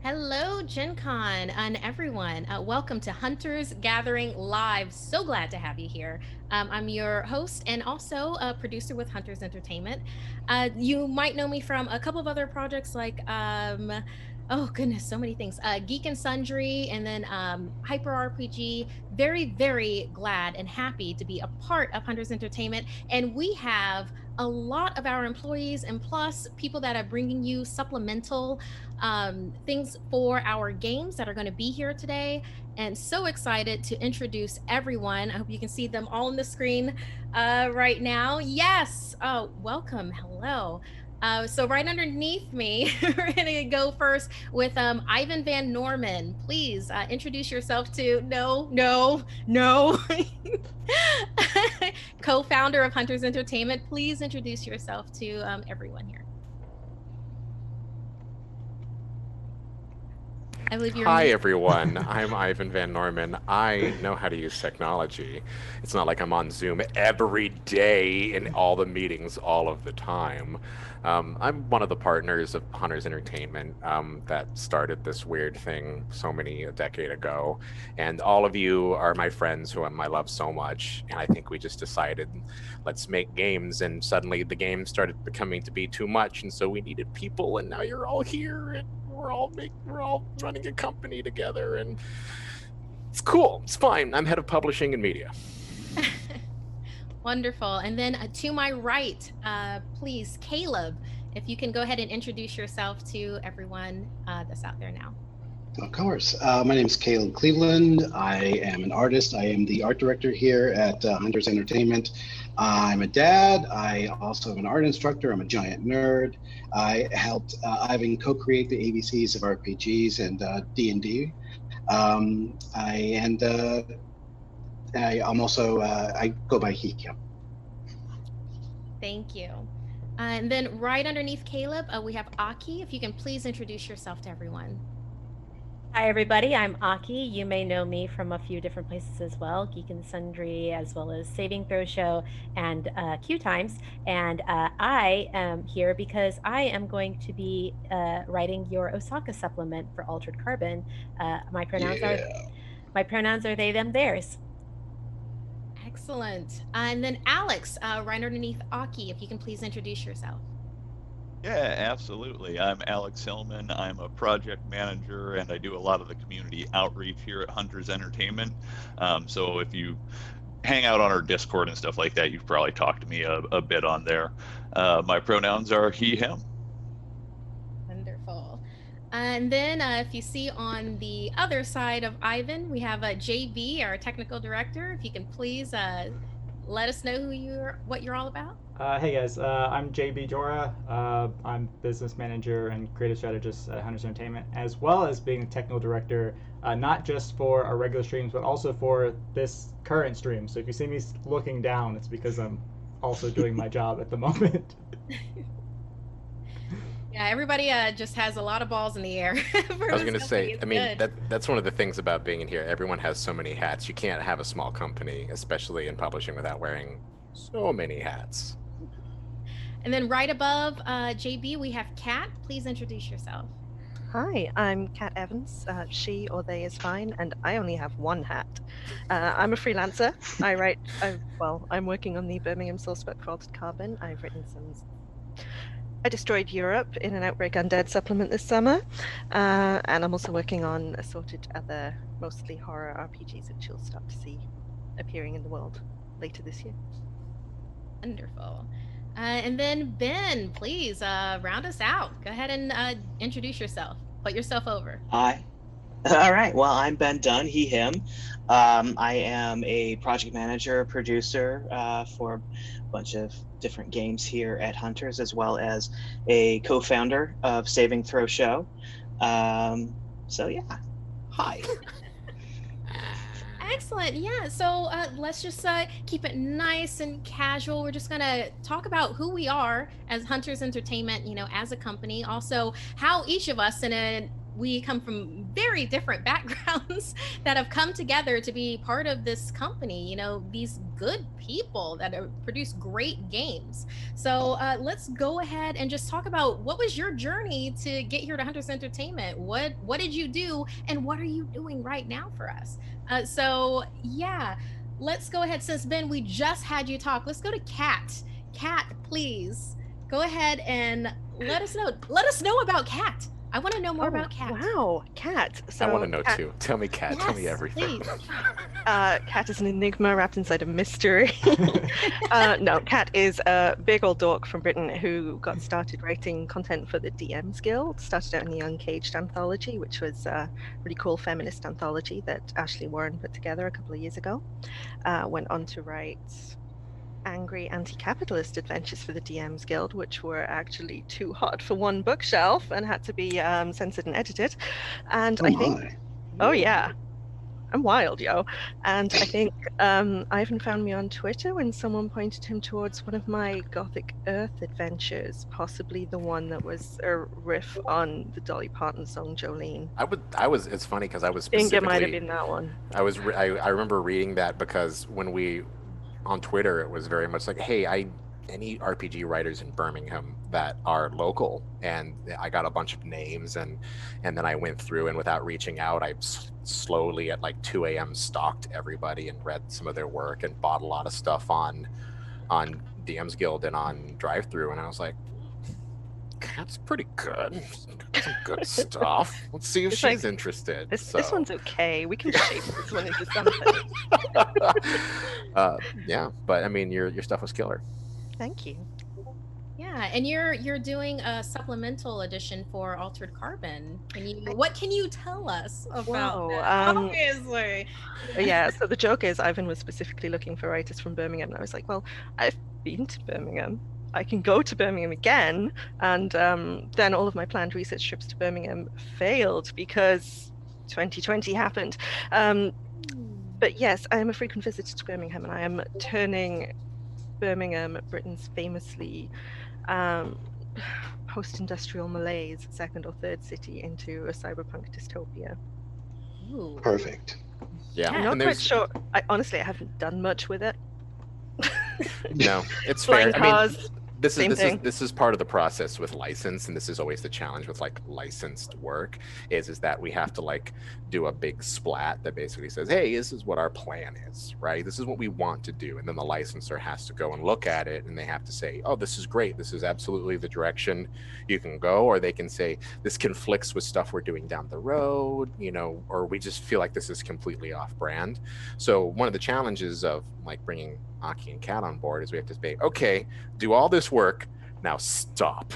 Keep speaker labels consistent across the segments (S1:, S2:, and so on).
S1: Hello, Gen Con and everyone. Welcome to Hunters Gathering Live. So glad to have you here. I'm your host and also a producer with Hunters Entertainment. You might know me from a couple of other projects like, oh goodness, so many things. Geek and Sundry and then Hyper RPG. Very, very glad and happy to be a part of Hunters Entertainment. And we have a lot of our employees and plus people that are bringing you supplemental things for our games that are going to be here today. And so excited to introduce everyone. I hope you can see them all on the screen right now. Yes. Oh, welcome. Hello. So right underneath me, we're gonna go first with Ivan Van Norman. Please introduce yourself to no, co-founder of Hunters Entertainment. Please introduce yourself to everyone here. I believe you're
S2: Hi,
S1: muted.
S2: everyone. I'm Ivan Van Norman. I know how to use technology. It's not like I'm on Zoom every day in all the meetings all of the time. I'm one of the partners of Hunters Entertainment that started this weird thing a decade ago. And all of you are my friends who I love so much. And I think we just decided, let's make games. And suddenly the games started becoming to be too much. And so we needed people. And now you're all here. And we're all running a company together, and it's cool. It's fine. I'm head of publishing and media.
S1: Wonderful. And then to my right, please, Caleb, if you can go ahead and introduce yourself to everyone that's out there now.
S3: Of course. My name is Caleb Cleveland. I am an artist. I am the art director here at Hunters Entertainment. I'm a dad. I also am an art instructor. I'm a giant nerd. I helped Ivan co-create the ABCs of RPGs and D&D. I'm also I go by he him.
S1: Thank you. And then right underneath Caleb, we have Aki. If you can please introduce yourself to everyone.
S4: Hi, everybody. I'm Aki. You may know me from a few different places as well, Geek and Sundry, as well as Saving Throw Show and Q Times. And I am here because I am going to be writing your Osaka supplement for Altered Carbon. My pronouns are they, them, theirs.
S1: Excellent. And then Alex, right underneath Aki, if you can please introduce yourself.
S5: Yeah, absolutely. I'm Alex Hillman. I'm a project manager and I do a lot of the community outreach here at Hunters Entertainment. So if you hang out on our Discord and stuff like that, you've probably talked to me a bit on there. My pronouns are he, him.
S1: Wonderful. And then if you see on the other side of Ivan, we have JB, our technical director. If you can please let us know what you're all about.
S6: Hey guys, I'm JB Jora. I'm business manager and creative strategist at Hunters Entertainment, as well as being technical director, not just for our regular streams, but also for this current stream. So if you see me looking down, it's because I'm also doing my job at the moment.
S1: Yeah, everybody just has a lot of balls in the air.
S2: I was going to say, I mean, that's one of the things about being in here. Everyone has so many hats. You can't have a small company, especially in publishing, without wearing so many hats.
S1: And then right above JB, we have Kat. Please introduce yourself.
S7: Hi, I'm Kat Evans. She or they is fine, and I only have one hat. I'm a freelancer. I'm working on the Birmingham sourcebook for Altered Carbon. I've written I destroyed Europe in an Outbreak Undead supplement this summer, and I'm also working on assorted other, mostly horror RPGs, which you'll start to see appearing in the world later this year.
S1: Wonderful. And then Ben, please round us out. Go ahead and introduce yourself. Put yourself over.
S8: Hi. All right. Well, I'm Ben Dunn, he, him. I am a project manager, producer for a bunch of different games here at Hunters, as well as a co-founder of Saving Throw Show. So yeah, hi.
S1: Excellent. Yeah. So let's just keep it nice and casual. We're just going to talk about who we are as Hunters Entertainment, as a company. Also, how each of us in a we come from very different backgrounds that have come together to be part of this company, you know, these good people that produce great games. So let's go ahead and just talk about what was your journey to get here to Hunters Entertainment. What did you do, and what are you doing right now for us? So yeah, let's go ahead. Since Ben, we just had you talk, let's go to Kat. Kat, please go ahead and let us know about Kat. I want to know more about Kat.
S7: Wow, Kat. So
S2: I want to know
S7: Kat,
S2: too. Tell me, Kat. Tell me
S1: Yes,
S2: everything.
S1: please.
S7: Kat is an enigma wrapped inside a mystery. No, Kat is a big old dork from Britain who got started writing content for the DMs Guild. Started out in the Uncaged anthology, which was a really cool feminist anthology that Ashley Warren put together a couple of years ago. Went on to write angry anti-capitalist adventures for the DMs Guild, which were actually too hot for one bookshelf and had to be censored and edited. And
S3: Oh
S7: I think,
S3: my.
S7: oh yeah, I'm wild, yo. And I think Ivan found me on Twitter when someone pointed him towards one of my Gothic Earth adventures, possibly the one that was a riff on the Dolly Parton song Jolene.
S2: It's funny because I was
S7: I think it might have
S2: specifically,
S7: been that one.
S2: I remember reading that because when we, on Twitter, it was very much like, hey, any RPG writers in Birmingham that are local, and I got a bunch of names, and then I went through, and without reaching out, I slowly at like 2 a.m. stalked everybody and read some of their work and bought a lot of stuff on DMs Guild and on Drive-Thru, and I was like, that's pretty good. Some good stuff. Let's see if
S7: It's
S2: she's
S7: like,
S2: interested.
S7: This
S2: So,
S7: one's okay. We can shape this one into something.
S2: yeah, but I mean, your stuff was killer.
S7: Thank you.
S1: Yeah, and you're doing a supplemental edition for Altered Carbon. What can you tell us about
S7: Whoa,
S1: that? Obviously.
S7: Yeah, so the joke is Ivan was specifically looking for writers from Birmingham, and I was like, well, I've been to Birmingham. I can go to Birmingham again. And then all of my planned research trips to Birmingham failed because 2020 happened. But yes, I am a frequent visitor to Birmingham, and I am turning Birmingham, Britain's famously post-industrial malaise second or third city, into a cyberpunk dystopia.
S1: Ooh.
S3: Perfect.
S2: Yeah,
S7: I'm not
S2: and
S7: quite
S2: there's
S7: sure. I haven't done much with it.
S2: no, it's
S7: Flying
S2: fair. I mean,
S7: cars, same thing.
S2: this is part of the process with license, and this is always the challenge with like licensed work is that we have to like do a big splat that basically says, hey, this is what our plan is, right? This is what we want to do, and then the licensor has to go and look at it, and they have to say, oh, this is great, this is absolutely the direction you can go, or they can say this conflicts with stuff we're doing down the road, you know, or we just feel like this is completely off brand. So one of the challenges of like bringing Aki and Kat on board is we have to say, okay, do all this work, now stop.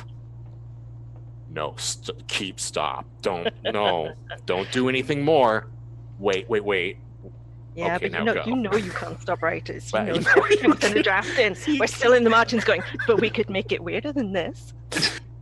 S2: No, stop. Don't do anything more. Wait.
S7: Yeah,
S2: Okay,
S7: but
S2: now go.
S7: you can't stop writers. You
S2: But-
S7: know, everyone's in the draft in. We're still in the margins going, but we could make it weirder than this.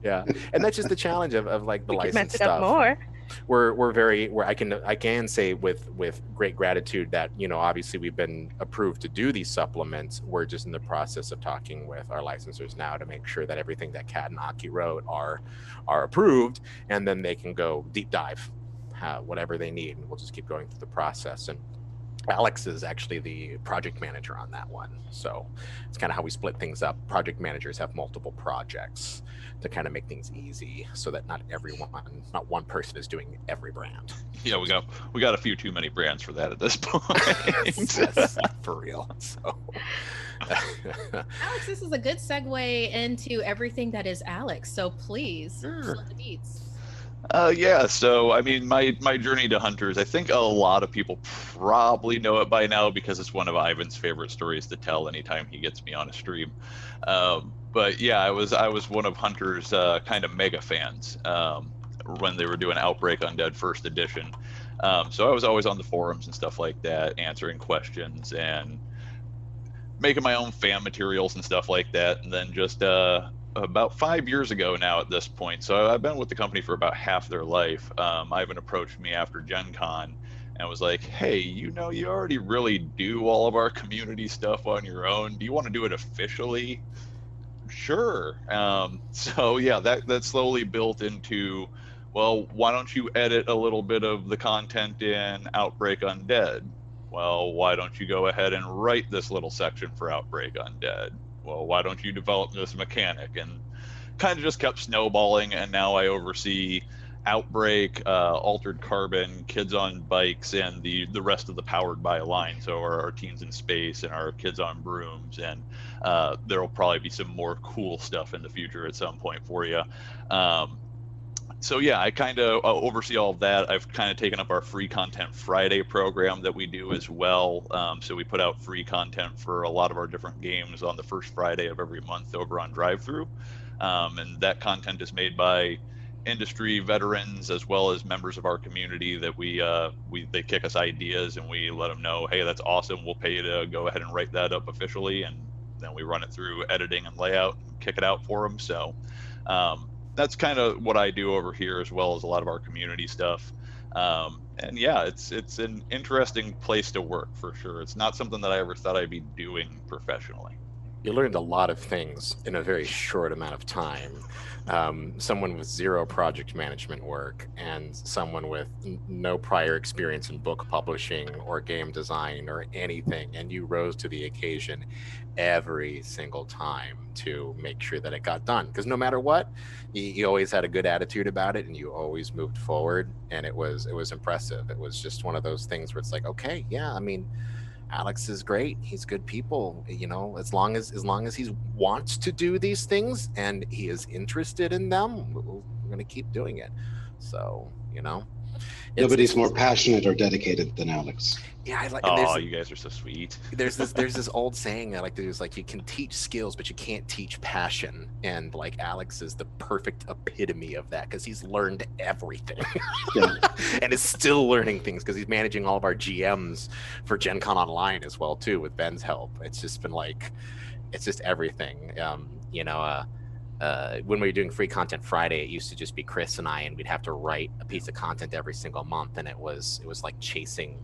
S2: Yeah, and that's just the challenge of like the
S7: We could
S2: license
S7: mess it up
S2: stuff.
S7: more.
S2: We're very where I can say with great gratitude that, you know, obviously we've been approved to do these supplements. We're just in the process of talking with our licensors now to make sure that everything that Kat and Aki wrote are approved, and then they can go deep dive whatever they need, and we'll just keep going through the process. And Alex is actually the project manager on that one, so it's kind of how we split things up. Project managers have multiple projects to kind of make things easy, so that not one person is doing every brand.
S5: Yeah, we got a few too many brands for that at this point.
S2: Yes, for real. So,
S1: Alex, this is a good segue into everything that is Alex. So please,
S5: Sure.
S1: let the beats.
S5: Yeah, so I mean, my journey to Hunters, I think a lot of people probably know it by now because it's one of Ivan's favorite stories to tell anytime he gets me on a stream. But yeah, I was one of Hunters' kind of mega fans when they were doing Outbreak Undead First Edition. So I was always on the forums and stuff like that, answering questions and making my own fan materials and stuff like that. And then just about 5 years ago now at this point, so I've been with the company for about half their life. Ivan approached me after Gen Con and was like, hey, you know, you already really do all of our community stuff on your own. Do you want to do it officially? Sure. So yeah, that slowly built into Well, why don't you edit a little bit of the content in Outbreak Undead? Well, why don't you go ahead and write this little section for Outbreak Undead? Well, why don't you develop this mechanic? And kind of just kept snowballing, and now I oversee Outbreak, Altered Carbon, Kids on Bikes, and the rest of the Powered by line. So our Teens in Space and our Kids on Brooms, and there will probably be some more cool stuff in the future at some point for you. So yeah, I kind of oversee all of that. I've kind of taken up our Free Content Friday program that we do as well. So we put out free content for a lot of our different games on the first Friday of every month over on DriveThru. And that content is made by industry veterans as well as members of our community that they kick us ideas and we let them know, hey, that's awesome. We'll pay you to go ahead and write that up officially. And then we run it through editing and layout and kick it out for them. So that's kind of what I do over here, as well as a lot of our community stuff. And yeah, it's an interesting place to work for sure. It's not something that I ever thought I'd be doing professionally.
S2: You learned a lot of things in a very short amount of time. Someone with zero project management work and someone with no prior experience in book publishing or game design or anything, and you rose to the occasion every single time to make sure that it got done. Because no matter what, you always had a good attitude about it, and you always moved forward, and it was impressive. It was just one of those things where it's like, okay, yeah, I mean, Alex is great. He's good people, you know, as long as he wants to do these things and he is interested in them, we're going to keep doing it. So, you know,
S3: nobody's more passionate or dedicated than Alex.
S2: Yeah, I like.
S5: Oh, you guys are so sweet.
S2: There's this old saying I like to do, is like, you can teach skills, but you can't teach passion. And like, Alex is the perfect epitome of that, because he's learned everything, yeah. And is still learning things because he's managing all of our GMs for Gen Con Online as well too, with Ben's help. It's just been like, it's just everything. When we were doing Free Content Friday, it used to just be Chris and I, and we'd have to write a piece of content every single month, and it was like chasing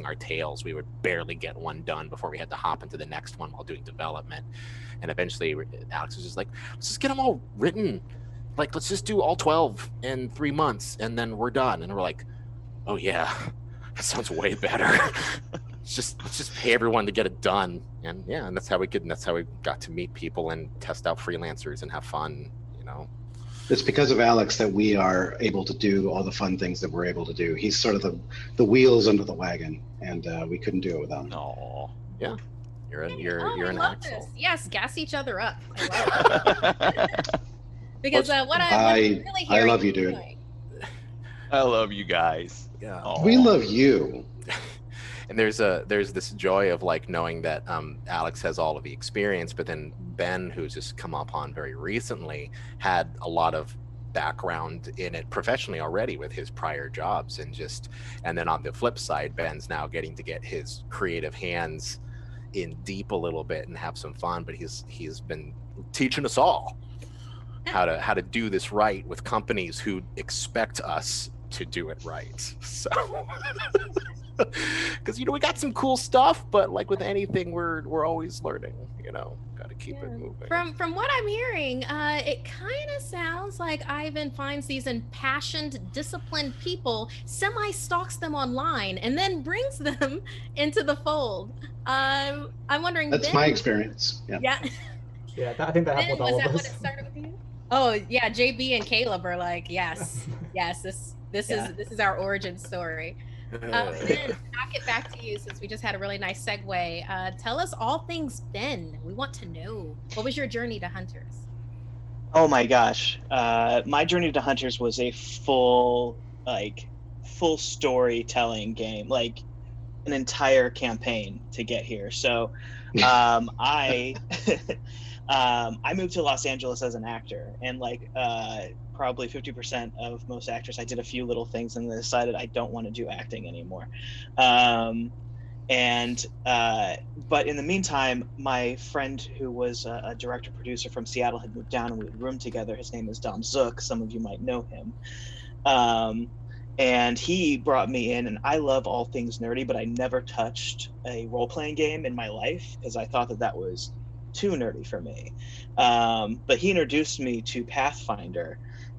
S2: our tails. We would barely get one done before we had to hop into the next one while doing development. And eventually Alex was just like, let's just get them all written. Like, let's just do all 12 in 3 months and then we're done. And we're like, oh yeah, that sounds way better. let's just pay everyone to get it done. And yeah, and that's how we got to meet people and test out freelancers and have fun, you know.
S3: It's because of Alex that we are able to do all the fun things that we're able to do. He's sort of the wheels under the wagon, and we couldn't do it without him.
S5: Oh,
S2: yeah. You're an axle.
S1: This. Yes, gas each other up. I love it. Because what I'm really hearing,
S3: I love you, dude.
S5: I love you guys.
S2: Yeah.
S5: Aww.
S3: We love you.
S2: And there's this joy of like knowing that Alex has all of the experience, but then Ben, who's just come up on very recently, had a lot of background in it professionally already with his prior jobs, and then on the flip side, Ben's now getting to get his creative hands in deep a little bit and have some fun. But he's been teaching us all how to do this right with companies who expect us to do it right. So. Because, you know, we got some cool stuff, but like with anything, we're always learning, you know. Got to keep it moving.
S1: From what I'm hearing, it kind of sounds like Ivan finds these impassioned, disciplined people, stalks them online, and then brings them into the fold. I'm wondering.
S3: That's my experience.
S1: Yeah.
S6: Yeah, I think that happened with all of us.
S1: Was that what it started with you? Oh yeah, JB and Caleb are like, yes, this is our origin story. Ben, knock it back to you, since we just had a really nice segue. Tell us all things Ben. We want to know, what was your journey to Hunters?
S8: Oh my gosh, my journey to Hunters was a full storytelling game, like an entire campaign to get here. So I moved to Los Angeles as an actor, and probably 50% of most actors, I did a few little things and then decided I don't want to do acting anymore. But in the meantime, my friend who was a director producer from Seattle had moved down, and we roomed together. His name is Dom Zook. Some of you might know him. And he brought me in, and I love all things nerdy, but I never touched a role-playing game in my life because I thought that was too nerdy for me. But he introduced me to Pathfinder.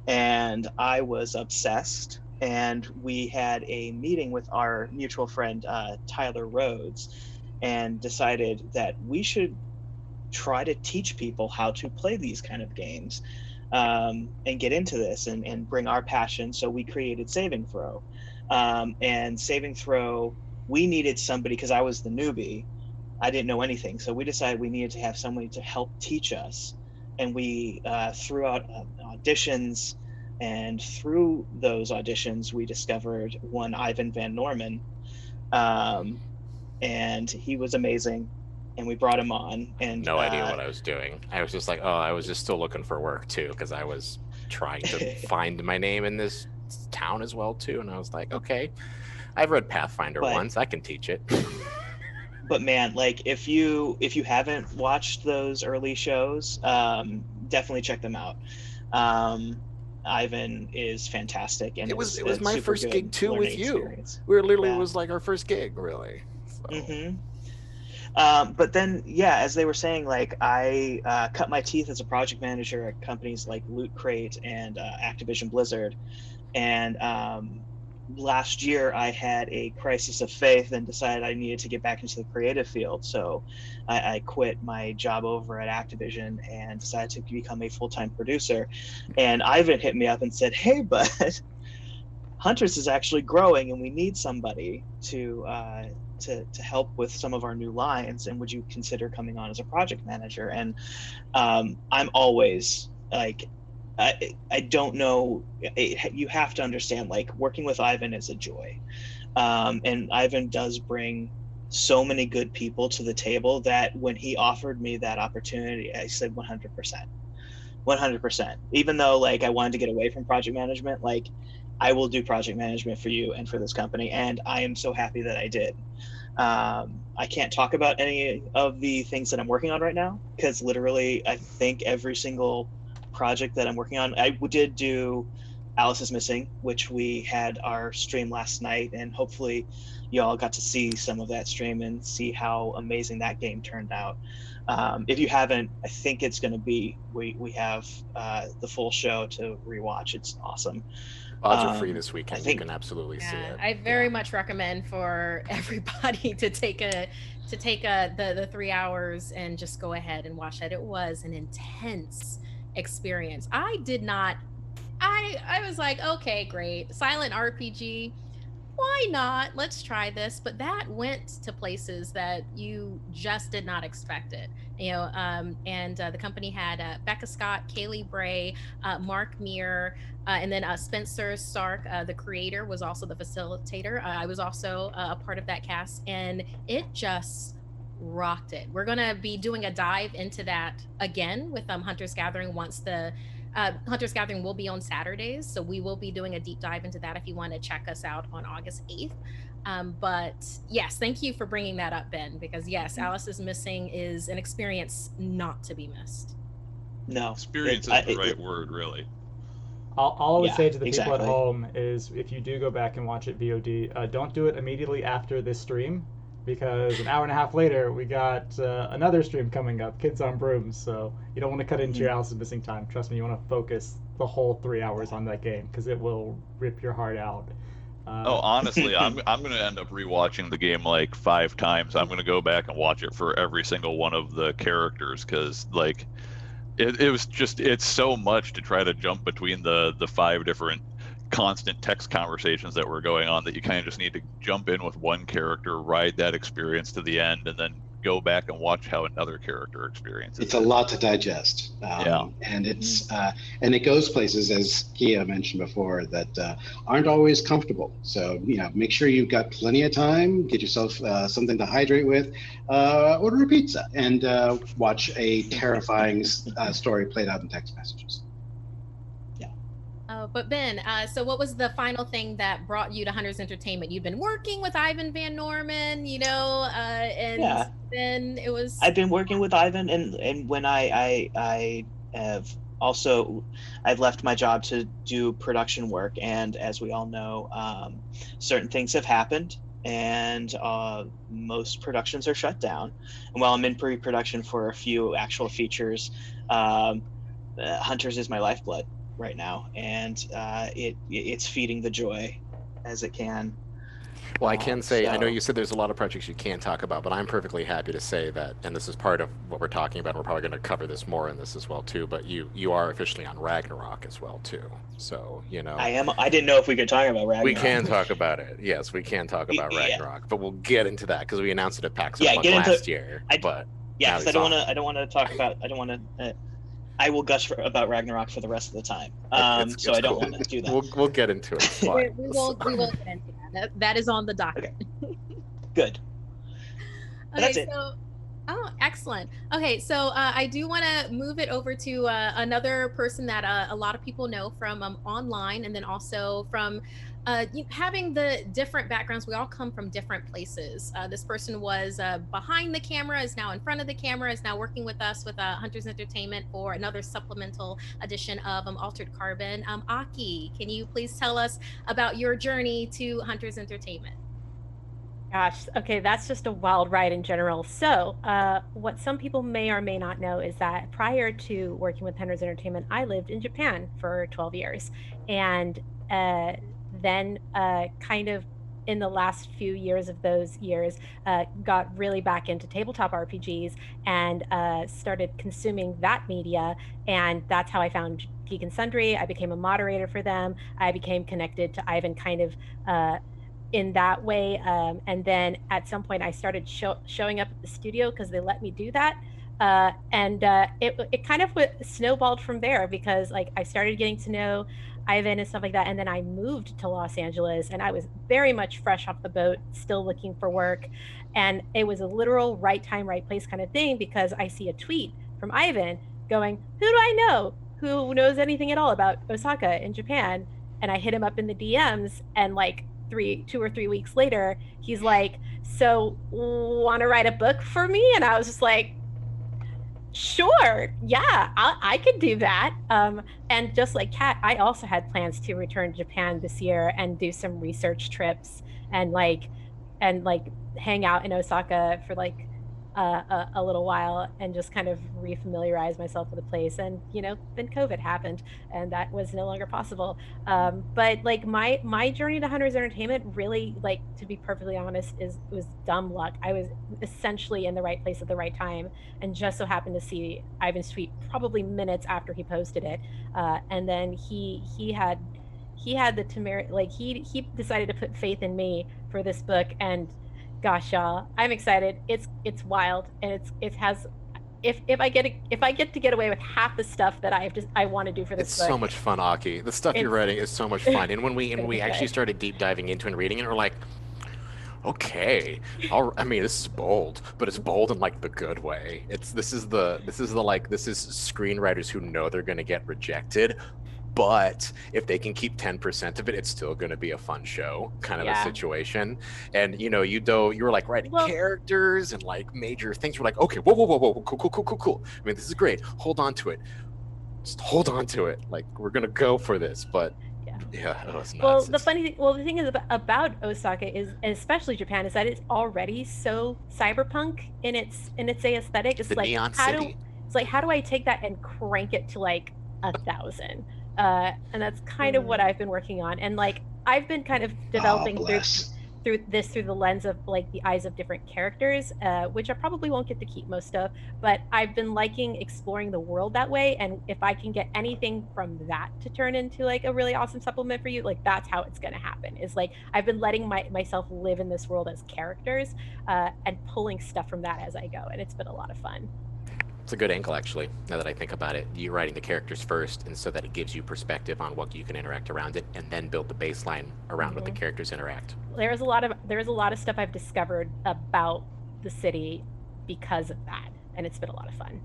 S8: and I was obsessed. And we had a meeting with our mutual friend Tyler Rhodes, and decided that we should try to teach people how to play these kind of games, and get into this and bring our passion. So we created Saving Throw, and Saving Throw, we needed somebody, because I was the newbie, I didn't know anything, so we decided we needed to have somebody to help teach us. And we threw out auditions, and through those auditions we discovered one Ivan Van Norman, and he was amazing, and we brought him on. And
S2: No idea what I was doing. I was just like, oh, I was just still looking for work too, because I was trying to find my name in this town as well too. And I was like, okay, I've read Pathfinder once, I can teach it.
S8: But man, like if you haven't watched those early shows, definitely check them out. Ivan is fantastic, and
S2: it was my first gig too with you.
S8: Experience.
S2: We were literally, it was like our first gig, really. So.
S8: But then, yeah, as they were saying, like I cut my teeth as a project manager at companies like Loot Crate and Activision Blizzard, and last year I had a crisis of faith and decided I needed to get back into the creative field. So I quit my job over at Activision and decided to become a full-time producer. And Ivan hit me up and said, hey, bud, Hunters is actually growing and we need somebody to help with some of our new lines, and would you consider coming on as a project manager? And I'm always like, I don't know, you have to understand, like, working with Ivan is a joy. And Ivan does bring so many good people to the table that when he offered me that opportunity, I said 100%. Even though, like, I wanted to get away from project management, like, I will do project management for you and for this company, and I am so happy that I did. I can't talk about any of the things that I'm working on right now, because literally I think every single project that I'm working on, I did do Alice is Missing, which we had our stream last night, and hopefully y'all got to see some of that stream and see how amazing that game turned out. If you haven't, I think it's going to be, we have the full show to rewatch. It's awesome.
S2: Odds are free this weekend. You can absolutely see it.
S1: I very much recommend for everybody to take the 3 hours and just go ahead and watch that. It was an intense experience. I was like, okay, great, silent RPG, why not? Let's try this. But that went to places that you just did not expect it. And the company had Becca Scott, Kaylee Bray, Mark Meir, and then Spencer Stark, the creator, was also the facilitator. I was also a part of that cast, and it just rocked it. We're going to be doing a dive into that again with Hunters Gathering once the Hunters Gathering will be on Saturdays, so we will be doing a deep dive into that if you want to check us out on August 8th. But yes, thank you for bringing that up, Ben, because yes, Alice is Missing is an experience not to be missed.
S8: No,
S5: experience is the right word, really.
S6: All I would say to the people at home is, if you do go back and watch it VOD, don't do it immediately after this stream, because an hour and a half later we got another stream coming up, Kids on Brooms, so you don't want to cut into your Alice is Missing time. Trust me, you want to focus the whole 3 hours on that game, because it will rip your heart out.
S5: Honestly, I'm going to end up rewatching the game like 5 times. I'm going to go back and watch it for every single one of the characters, because like it was just, it's so much to try to jump between the 5 different constant text conversations that were going on, that you kind of just need to jump in with one character, ride that experience to the end, and then go back and watch how another character experiences.
S3: It's a lot to digest. And it's and it goes places, as Kia mentioned before, that aren't always comfortable. So make sure you've got plenty of time. Get yourself something to hydrate with. Order a pizza and watch a terrifying story played out in text messages.
S1: But Ben, so what was the final thing that brought you to Hunters Entertainment? You've been working with Ivan Van Norman, and then it was.
S8: I've been working with Ivan, and when I have also, I've left my job to do production work, and as we all know, certain things have happened, and most productions are shut down. And while I'm in pre-production for a few actual features, Hunters is my lifeblood. right now, and it's feeding the joy as it can.
S2: Well, I can say, I know
S8: So-
S2: you said there's a lot of projects you can't talk about, but I'm perfectly happy to say that, and this is part of what we're talking about, and we're probably going to cover this more in this as well too, but you are officially on Ragnarok as well too. So, you know,
S8: I am. I didn't know if we could talk about Ragnarok.
S2: we can talk about it. Yes, we can talk about
S8: Yeah.
S2: Ragnarok, but we'll get into that because we announced it at PAX
S8: Yeah,
S2: Unplugged
S8: get into-
S2: last year.
S8: I-
S2: But
S8: Yeah,
S2: now
S8: because
S2: he's
S8: I
S2: on.
S8: don't want to talk about. I don't want to. I will gush about Ragnarok for the rest of the time.
S2: It's-
S8: So
S2: it's
S8: I don't
S2: cool.
S8: want to do that.
S2: We'll get into it. It's fine.
S1: We will get into that. That is on the docket.
S8: Good.
S1: Okay,
S8: That's it.
S1: so excellent. Okay, so I do want to move it over to another person that a lot of people know from online, and then also from having the different backgrounds. We all come from different places. This person was behind the camera, is now in front of the camera, is now working with us with Hunters Entertainment for another supplemental edition of Altered Carbon. Aki, can you please tell us about your journey to Hunters Entertainment?
S4: Gosh, okay, that's just a wild ride in general. So, what some people may or may not know is that prior to working with Hunters Entertainment, I lived in Japan for 12 years. And then, kind of in the last few years of those years, got really back into tabletop RPGs and started consuming that media. And that's how I found Geek and Sundry. I became a moderator for them. I became connected to Ivan kind of in that way, and then at some point I started showing up at the studio because they let me do that, and it kind of snowballed from there, because like I started getting to know Ivan and stuff like that, and then I moved to Los Angeles, and I was very much fresh off the boat, still looking for work, and it was a literal right time, right place kind of thing, because I see a tweet from Ivan going, "Who do I know who knows anything at all about Osaka in Japan?" And I hit him up in the DMs, and like 2 or 3 weeks later, he's like, "So want to write a book for me?" And I was just like, "Sure, yeah, I could do that." And just like Kat, I also had plans to return to Japan this year and do some research trips and like hang out in Osaka for like a little while and just kind of refamiliarize myself with the place. And then COVID happened, and that was no longer possible. But like my journey to Hunters Entertainment, really, like, to be perfectly honest, was dumb luck. I was essentially in the right place at the right time, and just so happened to see Ivan's tweet probably minutes after he posted it, and then he had the temerity, like he decided to put faith in me for this book. And gosh, y'all, I'm excited. It's wild, and it has. If I get to get away with half the stuff that I want to do for this
S2: It's
S4: book,
S2: so much fun, Aki. The stuff you're
S4: It's-
S2: writing is so much fun. And when we
S4: Okay.
S2: actually started deep diving into and reading it, we're like, okay, I mean, this is bold, but it's bold in like the good way. This is screenwriters who know they're going to get rejected, but if they can keep 10% of it, it's still going to be a fun show, kind of a
S4: Yeah.
S2: situation. And you were like writing
S4: Well-
S2: characters and like major things. We're like, okay, whoa, cool. I mean, this is great. Hold on to it. Just hold on to it. Like, we're gonna go for this. But yeah, it was nuts.
S4: Well, the thing is about Osaka is, and especially Japan, is that it's already so cyberpunk in its aesthetic. It's
S2: the
S4: like
S2: neon
S4: how
S2: city.
S4: do I take that and crank it to like 1,000? And that's kind of what I've been working on. And like I've been kind of developing through the lens of like the eyes of different characters, which I probably won't get to keep most of, but I've been liking exploring the world that way. And if I can get anything from that to turn into like a really awesome supplement for you, like that's how it's going to happen. Is like I've been letting myself live in this world as characters, and pulling stuff from that as I go, and it's been a lot of fun.
S2: It's a good angle, actually, now that I think about it. You writing the characters first, and so that it gives you perspective on what you can interact around it, and then build the baseline around what the characters interact.
S4: There's a lot of stuff I've discovered about the city because of that, and it's been a lot of fun.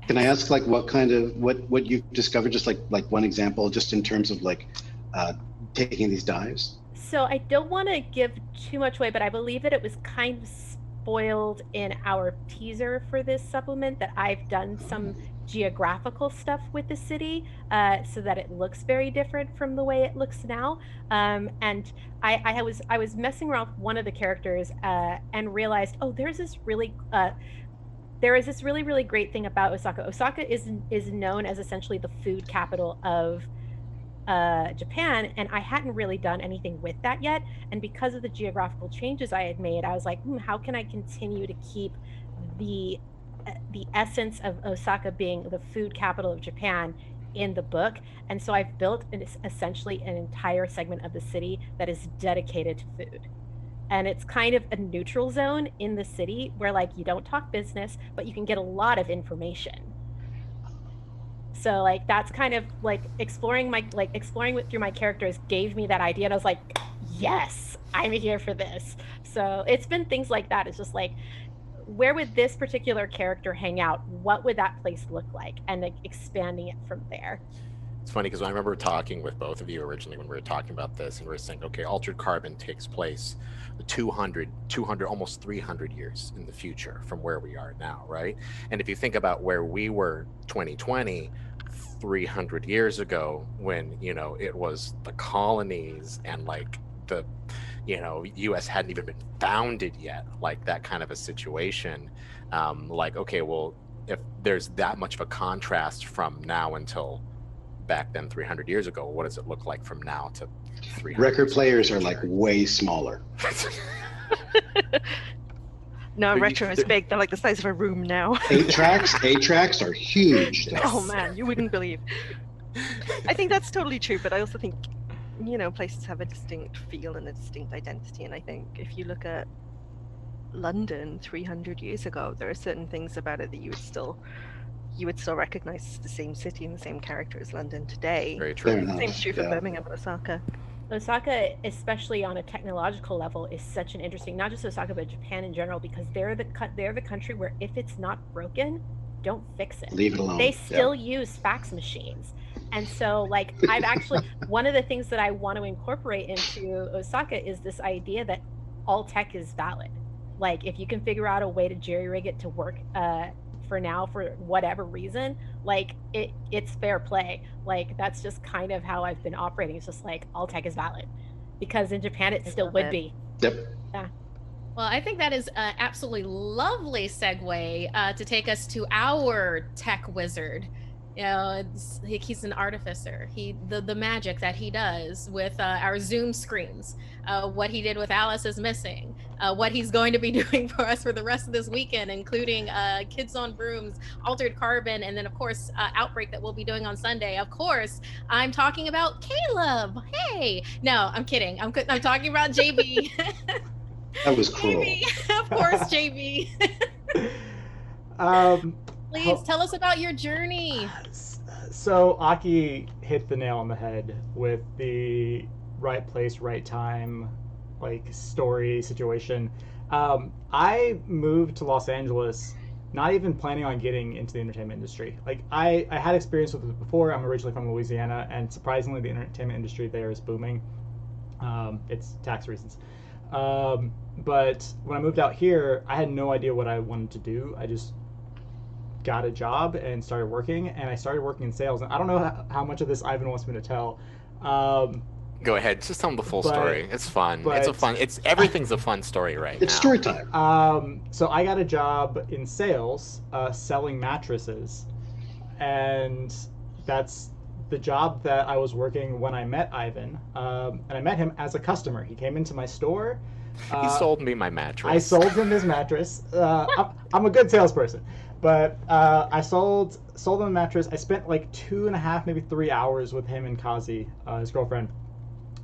S3: Can I ask, like, what you've discovered, just like one example, just in terms of like taking these dives?
S4: So I don't want to give too much away, but I believe that it was kind of spoiled in our teaser for this supplement that I've done some geographical stuff with the city, so that it looks very different from the way it looks now. And I was messing around with one of the characters, and realized, oh, there's this really there is this really, really great thing about Osaka. Osaka is known as essentially the food capital of Japan, and I hadn't really done anything with that yet. And because of the geographical changes I had made, I was like, how can I continue to keep the essence of Osaka being the food capital of Japan in the book? And so I've built essentially an entire segment of the city that is dedicated to food. And it's kind of a neutral zone in the city where like you don't talk business, but you can get a lot of information. So like that's kind of like exploring through my characters gave me that idea, and I was like, yes, I'm here for this. So it's been things like that. It's just like, where would this particular character hang out? What would that place look like? And like expanding it from there.
S2: It's funny because I remember talking with both of you originally when we were talking about this, and we were saying, okay, Altered Carbon takes place 200, almost 300 years in the future from where we are now, right? And if you think about where we were 2020, 300 years ago, when, you know, it was the colonies and like the, you know, US hadn't even been founded yet, like that kind of a situation. Like, okay, well, if there's that much of a contrast from now until back then 300 years ago, what does it look like from now to 300
S3: Record players are like way smaller.
S7: No, retro is big. They're like the size of a room now.
S3: 8-tracks are huge.
S7: Oh man, you wouldn't believe. I think that's totally true, but I also think, you know, places have a distinct feel and a distinct identity. And I think if you look at London 300 years ago, there are certain things about it that you would still recognize as the same city and the same character as London today.
S2: Very true.
S7: Same's true for Birmingham and Osaka.
S4: Osaka, especially on a technological level, is such an interesting, not just Osaka, but Japan in general, because they're the country where if it's not broken, don't fix it.
S3: Leave it alone.
S4: They still use fax machines. And so like I've actually, one of the things that I want to incorporate into Osaka is this idea that all tech is valid. Like if you can figure out a way to jerry-rig it to work for now for whatever reason, like it's fair play. Like that's just kind of how I've been operating. It's just like all tech is valid, because in Japan it still would be.
S3: Yep.
S4: Yeah.
S1: Well, I think that is an absolutely lovely segue to take us to our tech wizard. You know, he's an artificer. The magic that he does with our Zoom screens, what he did with Alice is Missing, what he's going to be doing for us for the rest of this weekend, including Kids on Brooms, Altered Carbon, and then of course Outbreak that we'll be doing on Sunday. Of course, I'm talking about Caleb. Hey, no, I'm kidding. I'm talking about JB.
S3: That was cruel.
S1: JB. Of course, JB. Please tell us about your journey.
S6: So Aki hit the nail on the head with the right place, right time, like story situation. I moved to Los Angeles not even planning on getting into the entertainment industry. Like I had experience with it before. I'm originally from Louisiana, and surprisingly the entertainment industry there is booming. It's tax reasons. But when I moved out here, I had no idea what I wanted to do. I just got a job and started working, and I started working in sales. And I don't know how much of this Ivan wants me to tell.
S2: Go ahead, just tell them the full story. It's fun. Everything's a fun story right now.
S3: It's story time.
S6: So I got a job in sales, selling mattresses, and that's the job that I was working when I met Ivan. And I met him as a customer. He came into my store.
S2: He sold me my mattress.
S6: I sold him his mattress. I'm a good salesperson. But I sold him a mattress. I spent like 2.5, maybe 3 hours with him and Kazi, his girlfriend.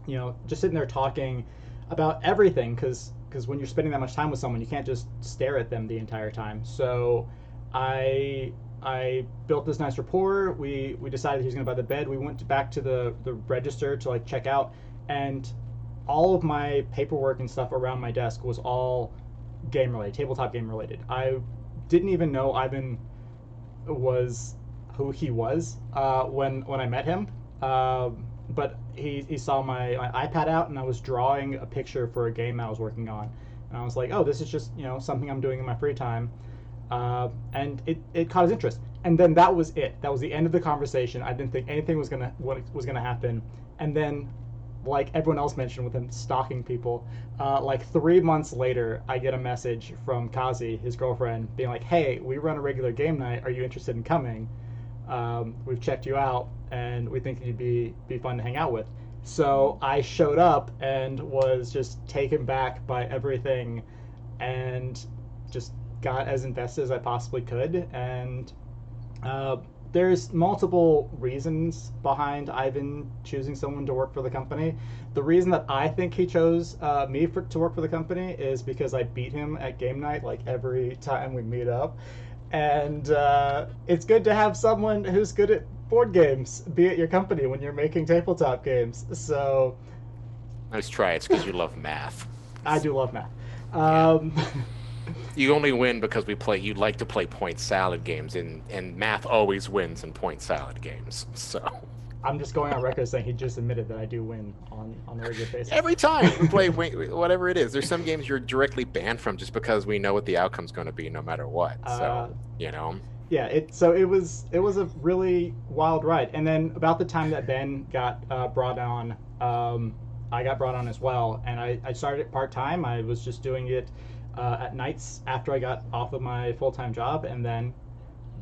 S6: You know, just sitting there talking about everything, because when you're spending that much time with someone, you can't just stare at them the entire time. So I built this nice rapport. We decided he was going to buy the bed. We went back to the register to like check out, and all of my paperwork and stuff around my desk was all game related, tabletop game related. I didn't even know Ivan was who he was when I met him. But he saw my iPad out, and I was drawing a picture for a game I was working on. And I was like, oh, this is just, you know, something I'm doing in my free time. And it caught his interest. And then that was it. That was the end of the conversation. I didn't think anything was gonna happen. And then like everyone else mentioned with him stalking people, like 3 months later, I get a message from Kazi, his girlfriend, being like, "Hey, we run a regular game night. Are you interested in coming? We've checked you out, and we think you'd be fun to hang out with." So I showed up and was just taken back by everything, and just got as invested as I possibly could. And there's multiple reasons behind Ivan choosing someone to work for the company. The reason that I think he chose me to work for the company is because I beat him at game night like every time we meet up. And it's good to have someone who's good at board games be at your company when you're making tabletop games. So
S2: Nice try. It's because you love math.
S6: I do love math.
S2: You only win because you like to play point salad games, and math always wins in point salad games. So
S6: I'm just going on record saying he just admitted that I do win on a regular basis.
S2: every time we play whatever it is, there's some games you're directly banned from just because we know what the outcome's going to be no matter what. So
S6: Yeah, it was a really wild ride. And then about the time that Ben got brought on, I got brought on as well, and I started it part-time. I was just doing it at nights after I got off of my full-time job, and then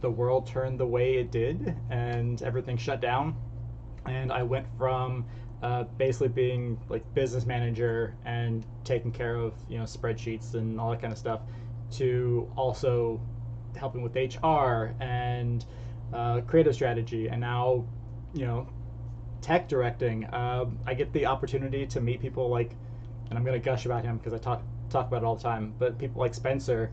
S6: the world turned the way it did, and everything shut down. And I went from basically being like business manager and taking care of spreadsheets and all that kind of stuff, to also helping with HR and creative strategy, and now tech directing. I get the opportunity to meet people like, and I'm gonna gush about him because I talk about it all the time, but people like Spencer,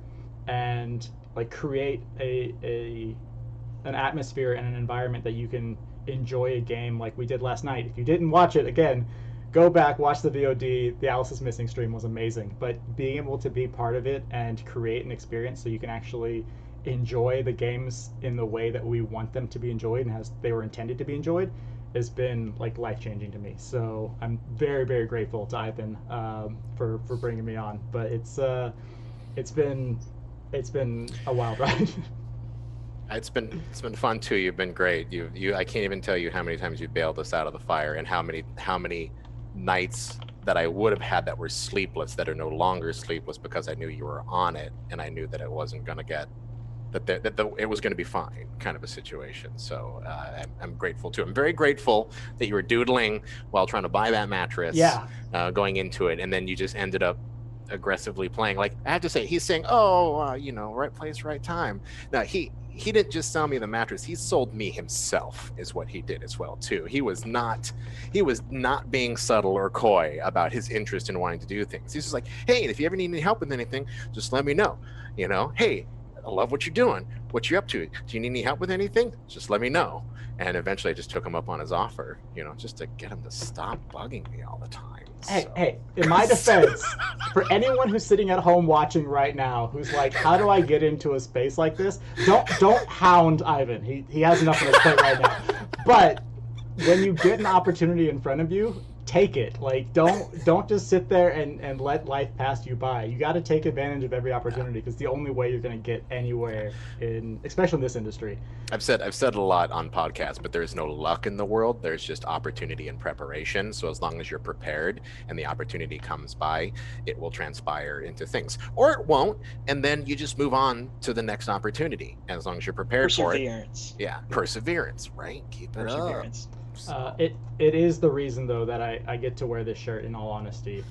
S6: and like create an atmosphere and an environment that you can enjoy a game like we did last night. If you didn't watch it, again, go back, watch the VOD. The Alice is Missing stream was amazing, but being able to be part of it and create an experience so you can actually enjoy the games in the way that we want them to be enjoyed and as they were intended to be enjoyed has been like life-changing to me. So I'm very, very grateful to Ivan for bringing me on. But it's been a wild ride.
S2: It's been fun too. You've been great. I can't even tell you how many times you've bailed us out of the fire, and how many nights that I would have had that were sleepless that are no longer sleepless because I knew you were on it, and I knew that it wasn't going to get it was going to be fine, kind of a situation. So I'm grateful too. I'm very grateful that you were doodling while trying to buy that mattress.
S6: Yeah.
S2: Going into it, and then you just ended up aggressively playing. Like, I have to say, he's saying, right place, right time. Now he didn't just sell me the mattress, he sold me himself, is what he did as well too. He was not being subtle or coy about his interest in wanting to do things. He's just like, hey, if you ever need any help with anything, just let me know. Hey, I love what you're doing. What you up to? Do you need any help with anything? Just let me know. And eventually I just took him up on his offer, just to get him to stop bugging me all the time.
S6: Hey, in my defense, for anyone who's sitting at home watching right now, who's like, how do I get into a space like this? Don't hound Ivan. He has enough on his plate right now. But when you get an opportunity in front of you, take it. Like, don't just sit there and let life pass you by. You got to take advantage of every opportunity, because the only way you're going to get anywhere especially in this industry.
S2: I've said a lot on podcasts, but there's no luck in the world. There's just opportunity and preparation. So as long as you're prepared and the opportunity comes by, it will transpire into things, or it won't, and then you just move on to the next opportunity. And as long as you're prepared for it, perseverance, right? Keep it up.
S6: It is the reason, though, that I get to wear this shirt, in all honesty.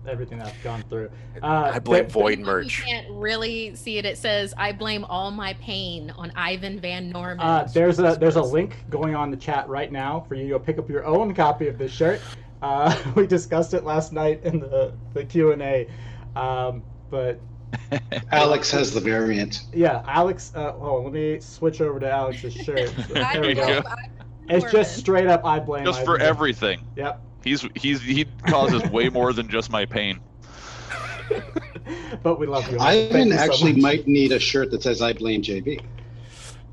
S6: Everything that I've gone through.
S2: I blame Void merch.
S1: You can't really see it. It says, I blame all my pain on Ivan Van Norman.
S6: There's a link going on the chat right now for you to go pick up your own copy of this shirt. We discussed it last night in the Q&A. But
S3: Alex has the variant.
S6: Yeah, Alex. Hold on, let me switch over to Alex's shirt. There we go. It's just straight up, I blame.
S5: Just for everything.
S6: Yep.
S5: He causes way more than just my pain.
S6: But we love you.
S3: Ivan actually might need a shirt that says "I blame JB."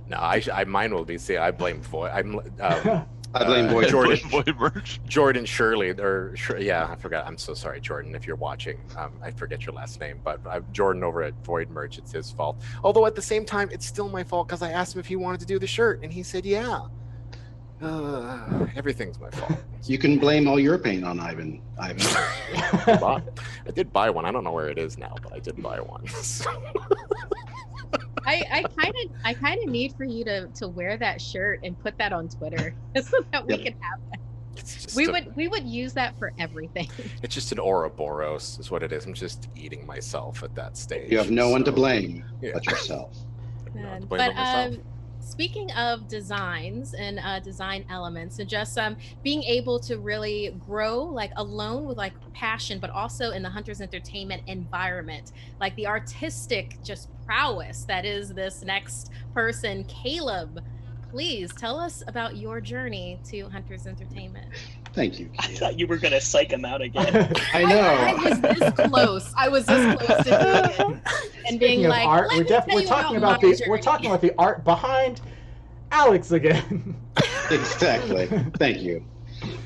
S2: No, mine will be. See, I blame Void. I
S3: blame Void.
S2: Jordan Shirley, I forgot. I'm so sorry, Jordan, if you're watching. I forget your last name, but Jordan over at Void Merch. It's his fault. Although at the same time, it's still my fault, because I asked him if he wanted to do the shirt, and he said yeah. Everything's my fault.
S3: You can blame all your pain on Ivan. Ivan.
S2: I did buy one. I don't know where it is now, but I did buy one.
S1: I kind of need for you to wear that shirt and put that on Twitter so that we can have that. We would use that for everything.
S2: It's just an Ouroboros is what it is. I'm just eating myself at that stage.
S3: You have no one to blame but yourself.
S1: But speaking of designs and design elements, and just being able to really grow like alone with like passion, but also in the Hunters Entertainment environment, like the artistic just prowess that is this next person, Caleb. Please tell us about your journey to Hunters Entertainment.
S3: Thank you.
S8: I thought you were going to psych him out again.
S3: I know.
S1: I was this close. I was this close to doing it. And being like,
S6: art, we're talking about the art behind Alex again.
S3: Exactly. Thank you.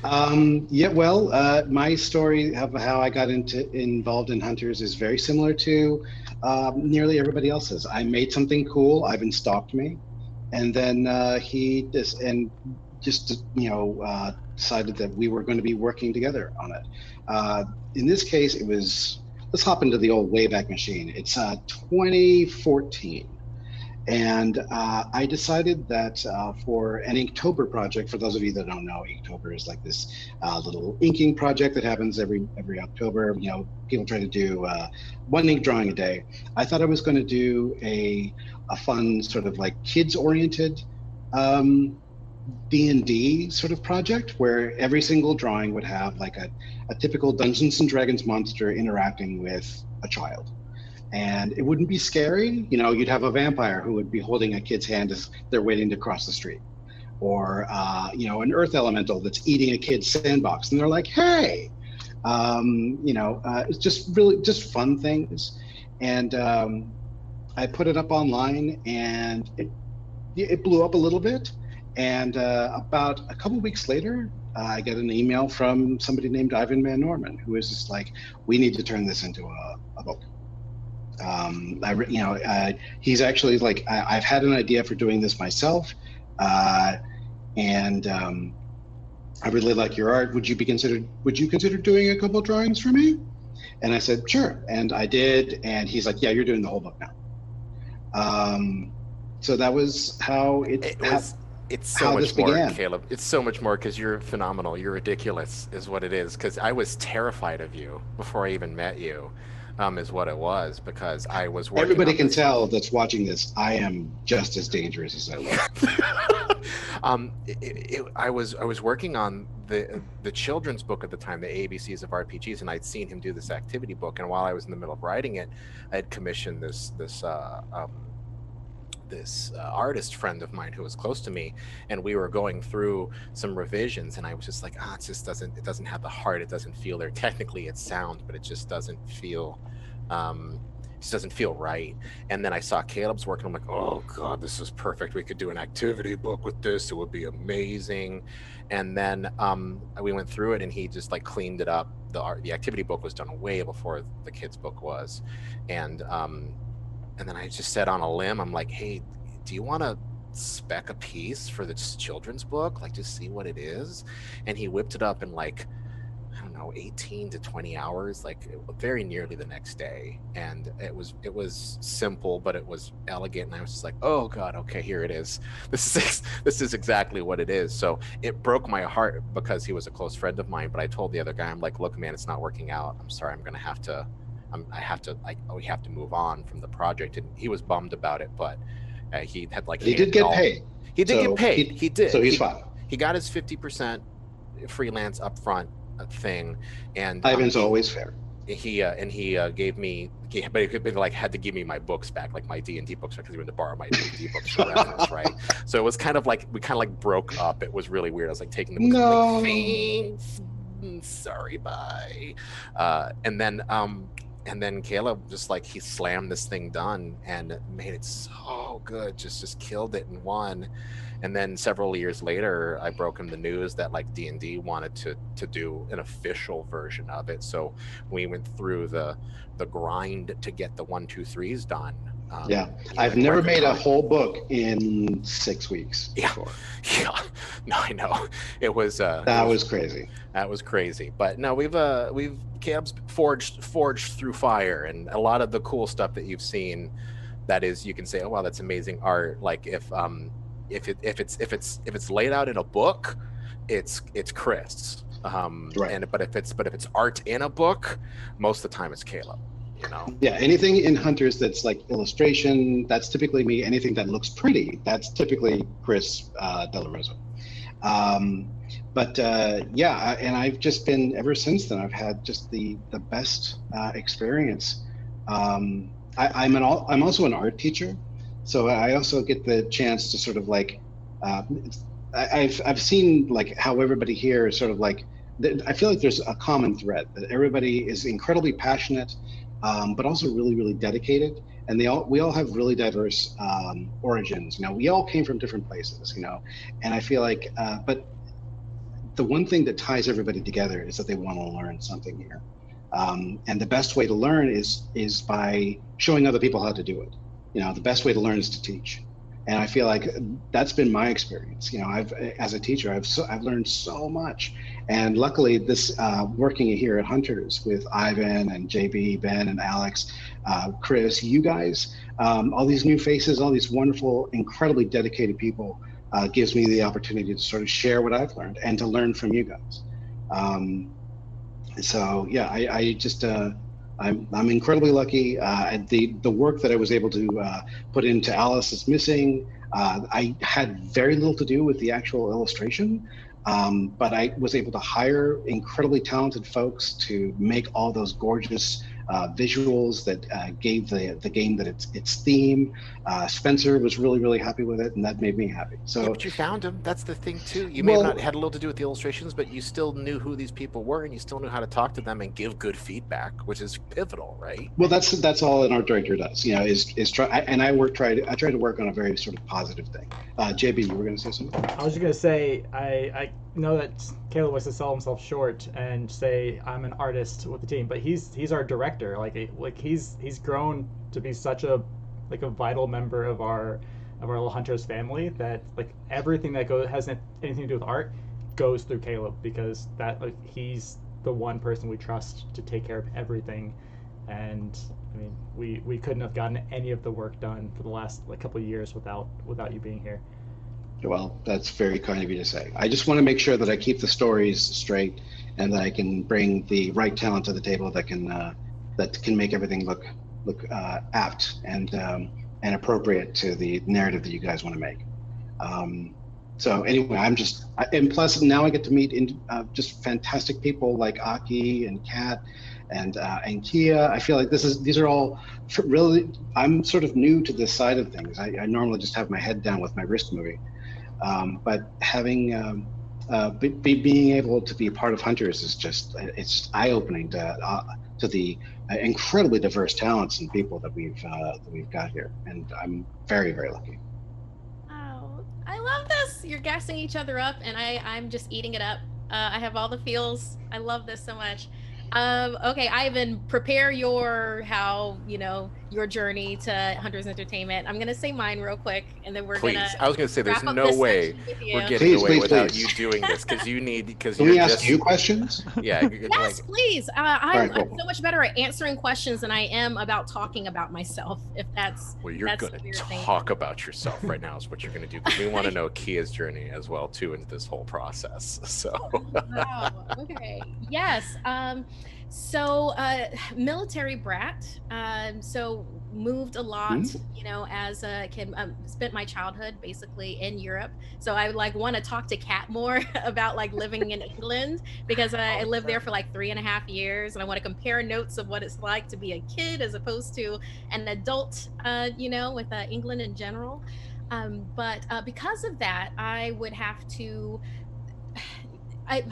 S3: My story of how I got involved in Hunters is very similar to nearly everybody else's. I made something cool. Ivan stalked me. And then he decided that we were going to be working together on it. In this case, it was, let's hop into the old Wayback Machine. It's 2014. And I decided that for an Inktober project, for those of you that don't know, Inktober is like this little inking project that happens every October. You know, people try to do one ink drawing a day. I thought I was going to do a fun sort of like kids-oriented D&D sort of project where every single drawing would have like a typical Dungeons and Dragons monster interacting with a child. And it wouldn't be scary. You know, you'd have a vampire who would be holding a kid's hand as they're waiting to cross the street. Or, an earth elemental that's eating a kid's sandbox. And they're like, hey, it's just fun things. And I put it up online and it blew up a little bit. And about a couple weeks later, I get an email from somebody named Ivan Van Norman, who is just like, we need to turn this into a book. He's actually like, I've had an idea for doing this myself, and I really like your art. Would you consider doing a couple drawings for me? And I said, sure. And I did. And he's like, yeah, you're doing the whole book now. So that was how
S2: it's so much more, began. Caleb. It's so much more because you're phenomenal. You're ridiculous, is what it is. Because I was terrified of you before I even met you. Is what it was, because I was working.
S3: Everybody can tell that's watching this. I am just as dangerous as I look.
S2: I was working on the children's book at the time, the ABCs of RPGs, and I'd seen him do this activity book. And while I was in the middle of writing it, I had commissioned this artist friend of mine who was close to me, and we were going through some revisions, and I was just like, it doesn't have the heart, it doesn't feel there. Technically it's sound, but it just doesn't feel right. And then I saw Caleb's work and I'm like, oh god, this is perfect. We could do an activity book with this. It would be amazing. And then we went through it and he just like cleaned it up. The activity book was done way before the kids book was. And then I just said on a limb, I'm like, hey, do you want to spec a piece for this children's book? Like, just see what it is. And he whipped it up in like, I don't know, 18 to 20 hours, like very nearly the next day. And it was simple, but it was elegant. And I was just like, oh God, okay, here it is. This is exactly what it is. So it broke my heart because he was a close friend of mine. But I told the other guy, I'm like, look, man, it's not working out. I'm sorry, we have to move on from the project. And he was bummed about it, but he had like,
S3: he did get paid.
S2: He did get paid. He did.
S3: So he's fine.
S2: He got his 50% freelance upfront thing, and
S3: Ivan's always fair.
S2: He gave me, but he like had to give me my books back, like my D&D books, because he wanted to borrow my D&D books for reference, right? So it was kind of like we kind of like broke up. It was really weird. I was like taking the books,
S3: no,
S2: like, thanks, sorry, bye, and then Caleb just like, he slammed this thing done and made it so good, just killed it and won. And then several years later, I broke him the news that like D&D wanted to do an official version of it. So we went through the grind to get the 1, 2, 3s done.
S3: Yeah,
S2: you
S3: I've
S2: know,
S3: never
S2: record
S3: made a
S2: time.
S3: whole book in 6 weeks.
S2: Yeah.
S3: before.
S2: Yeah, no, I know. It was
S3: That was crazy.
S2: that was crazy. But no, we've Caleb's forged through fire, and a lot of the cool stuff that you've seen, that is, you can say, oh wow, that's amazing art. Like if it's laid out in a book, it's Chris.
S3: Right.
S2: And but if it's art in a book, most of the time it's Caleb. You know.
S3: Yeah, anything in Hunters that's like illustration, that's typically me. Anything that looks pretty, that's typically Chris Della Rosa. And I've just been, ever since then, I've had just the best experience. I'm also an art teacher, so I also get the chance to sort of like, I've seen like how everybody here is sort of like, I feel like there's a common thread that everybody is incredibly passionate, but also really, really dedicated. And we all have really diverse origins. You know, we all came from different places. You know, and I feel like, but the one thing that ties everybody together is that they want to learn something here. And the best way to learn is by showing other people how to do it. You know, the best way to learn is to teach. And I feel like that's been my experience. You know, as a teacher, I've learned so much. And luckily, this working here at Hunters with Ivan and JB, Ben and Alex, Chris, you guys, all these new faces, all these wonderful, incredibly dedicated people, gives me the opportunity to sort of share what I've learned and to learn from you guys. So yeah, I just I'm incredibly lucky. The work that I was able to put into Alice is Missing. I had very little to do with the actual illustration, but I was able to hire incredibly talented folks to make all those gorgeous visuals that gave the game that its theme. Spencer was really, really happy with it, and that made me happy. So,
S2: yeah, but you found him. That's the thing too. You may have not had a little to do with the illustrations, but you still knew who these people were, and you still knew how to talk to them and give good feedback, which is pivotal, right?
S3: Well, that's all an art director does. You know, is try. And I try to work on a very sort of positive thing. JB, you were going to say something?
S6: I was just gonna say I know that Caleb wants to sell himself short and say I'm an artist with the team, but he's our director. Like he's grown to be such a vital member of our little Hunters family, that like everything that has anything to do with art goes through Caleb, because that he's the one person we trust to take care of everything. And I mean, we couldn't have gotten any of the work done for the last couple of years without you being here.
S3: Well, that's very kind of you to say. I just want to make sure that I keep the stories straight and that I can bring the right talent to the table that can make everything look apt and appropriate to the narrative that you guys want to make. So anyway, and plus now I get to meet just fantastic people like Aki and Kat and Kia. I feel like these are all really, I'm sort of new to this side of things. I normally just have my head down with my Risk movie. But having being able to be a part of Hunters is it's eye-opening to the incredibly diverse talents and people that we've got here, and I'm very, very lucky.
S1: Wow, I love this. You're gassing each other up, and I'm just eating it up. I have all the feels. I love this so much. Okay, Ivan, prepare your journey to Hunters Entertainment. I'm gonna say mine real quick, and then we're
S2: Please.
S1: gonna.
S2: I was going to say, there's
S1: wrap up
S2: no
S1: this
S2: way
S1: section with you.
S2: we're getting away
S3: Please,
S2: without
S3: please.
S2: you doing this, because
S3: Can
S2: you're
S3: we ask
S2: just
S3: you questions?
S2: yeah.
S1: Yes, please. I'm
S3: Alright, cool.
S1: so much better at answering questions than I am about talking about myself. If that's
S2: Well, you're
S1: that's
S2: going
S1: what
S2: to
S1: you're thinking.
S2: talk about yourself right now is what you're going to do, because we want to know Kia's journey as well too into this whole process. So
S1: Wow. Okay. Yes. So military brat. So moved a lot, as a kid. Spent my childhood basically in Europe. So I would want to talk to Kat more about living in England, because I lived there for 3.5 years, and I want to compare notes of what it's like to be a kid as opposed to an adult, with England in general. But because of that, I would have to. I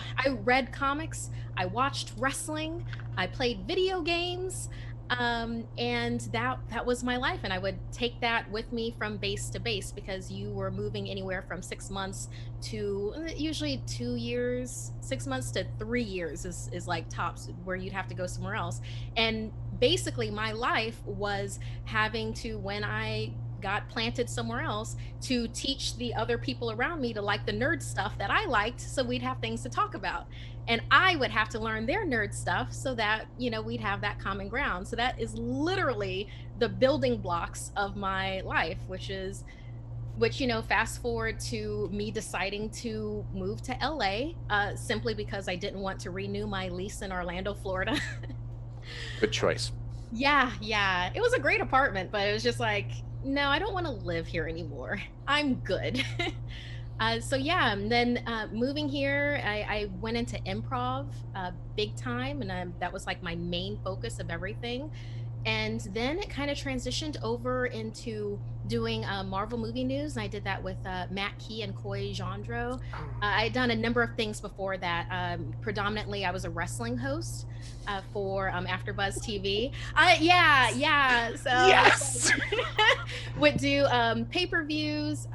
S1: read comics, I watched wrestling, I played video games, and that was my life. And I would take that with me from base to base, because you were moving anywhere from 6 months to usually 2 years, 6 months to 3 years is tops, where you'd have to go somewhere else. And basically my life was having to, when I got planted somewhere else, to teach the other people around me to like the nerd stuff that I liked, so we'd have things to talk about. And I would have to learn their nerd stuff so that, we'd have that common ground. So that is literally the building blocks of my life, which fast forward to me deciding to move to LA, simply because I didn't want to renew my lease in Orlando, Florida.
S2: Good choice.
S1: Yeah. It was a great apartment, but it was just like, no, I don't want to live here anymore. I'm good. So yeah, and then moving here, I went into improv big time, and that was like my main focus of everything. And then it kind of transitioned over into doing Marvel movie news. And I did that with Matt Key and Coy Jandreau. I had done a number of things before that. Predominantly, I was a wrestling host for AfterBuzz TV. Yeah. So
S2: Yes.
S1: would do pay-per-views,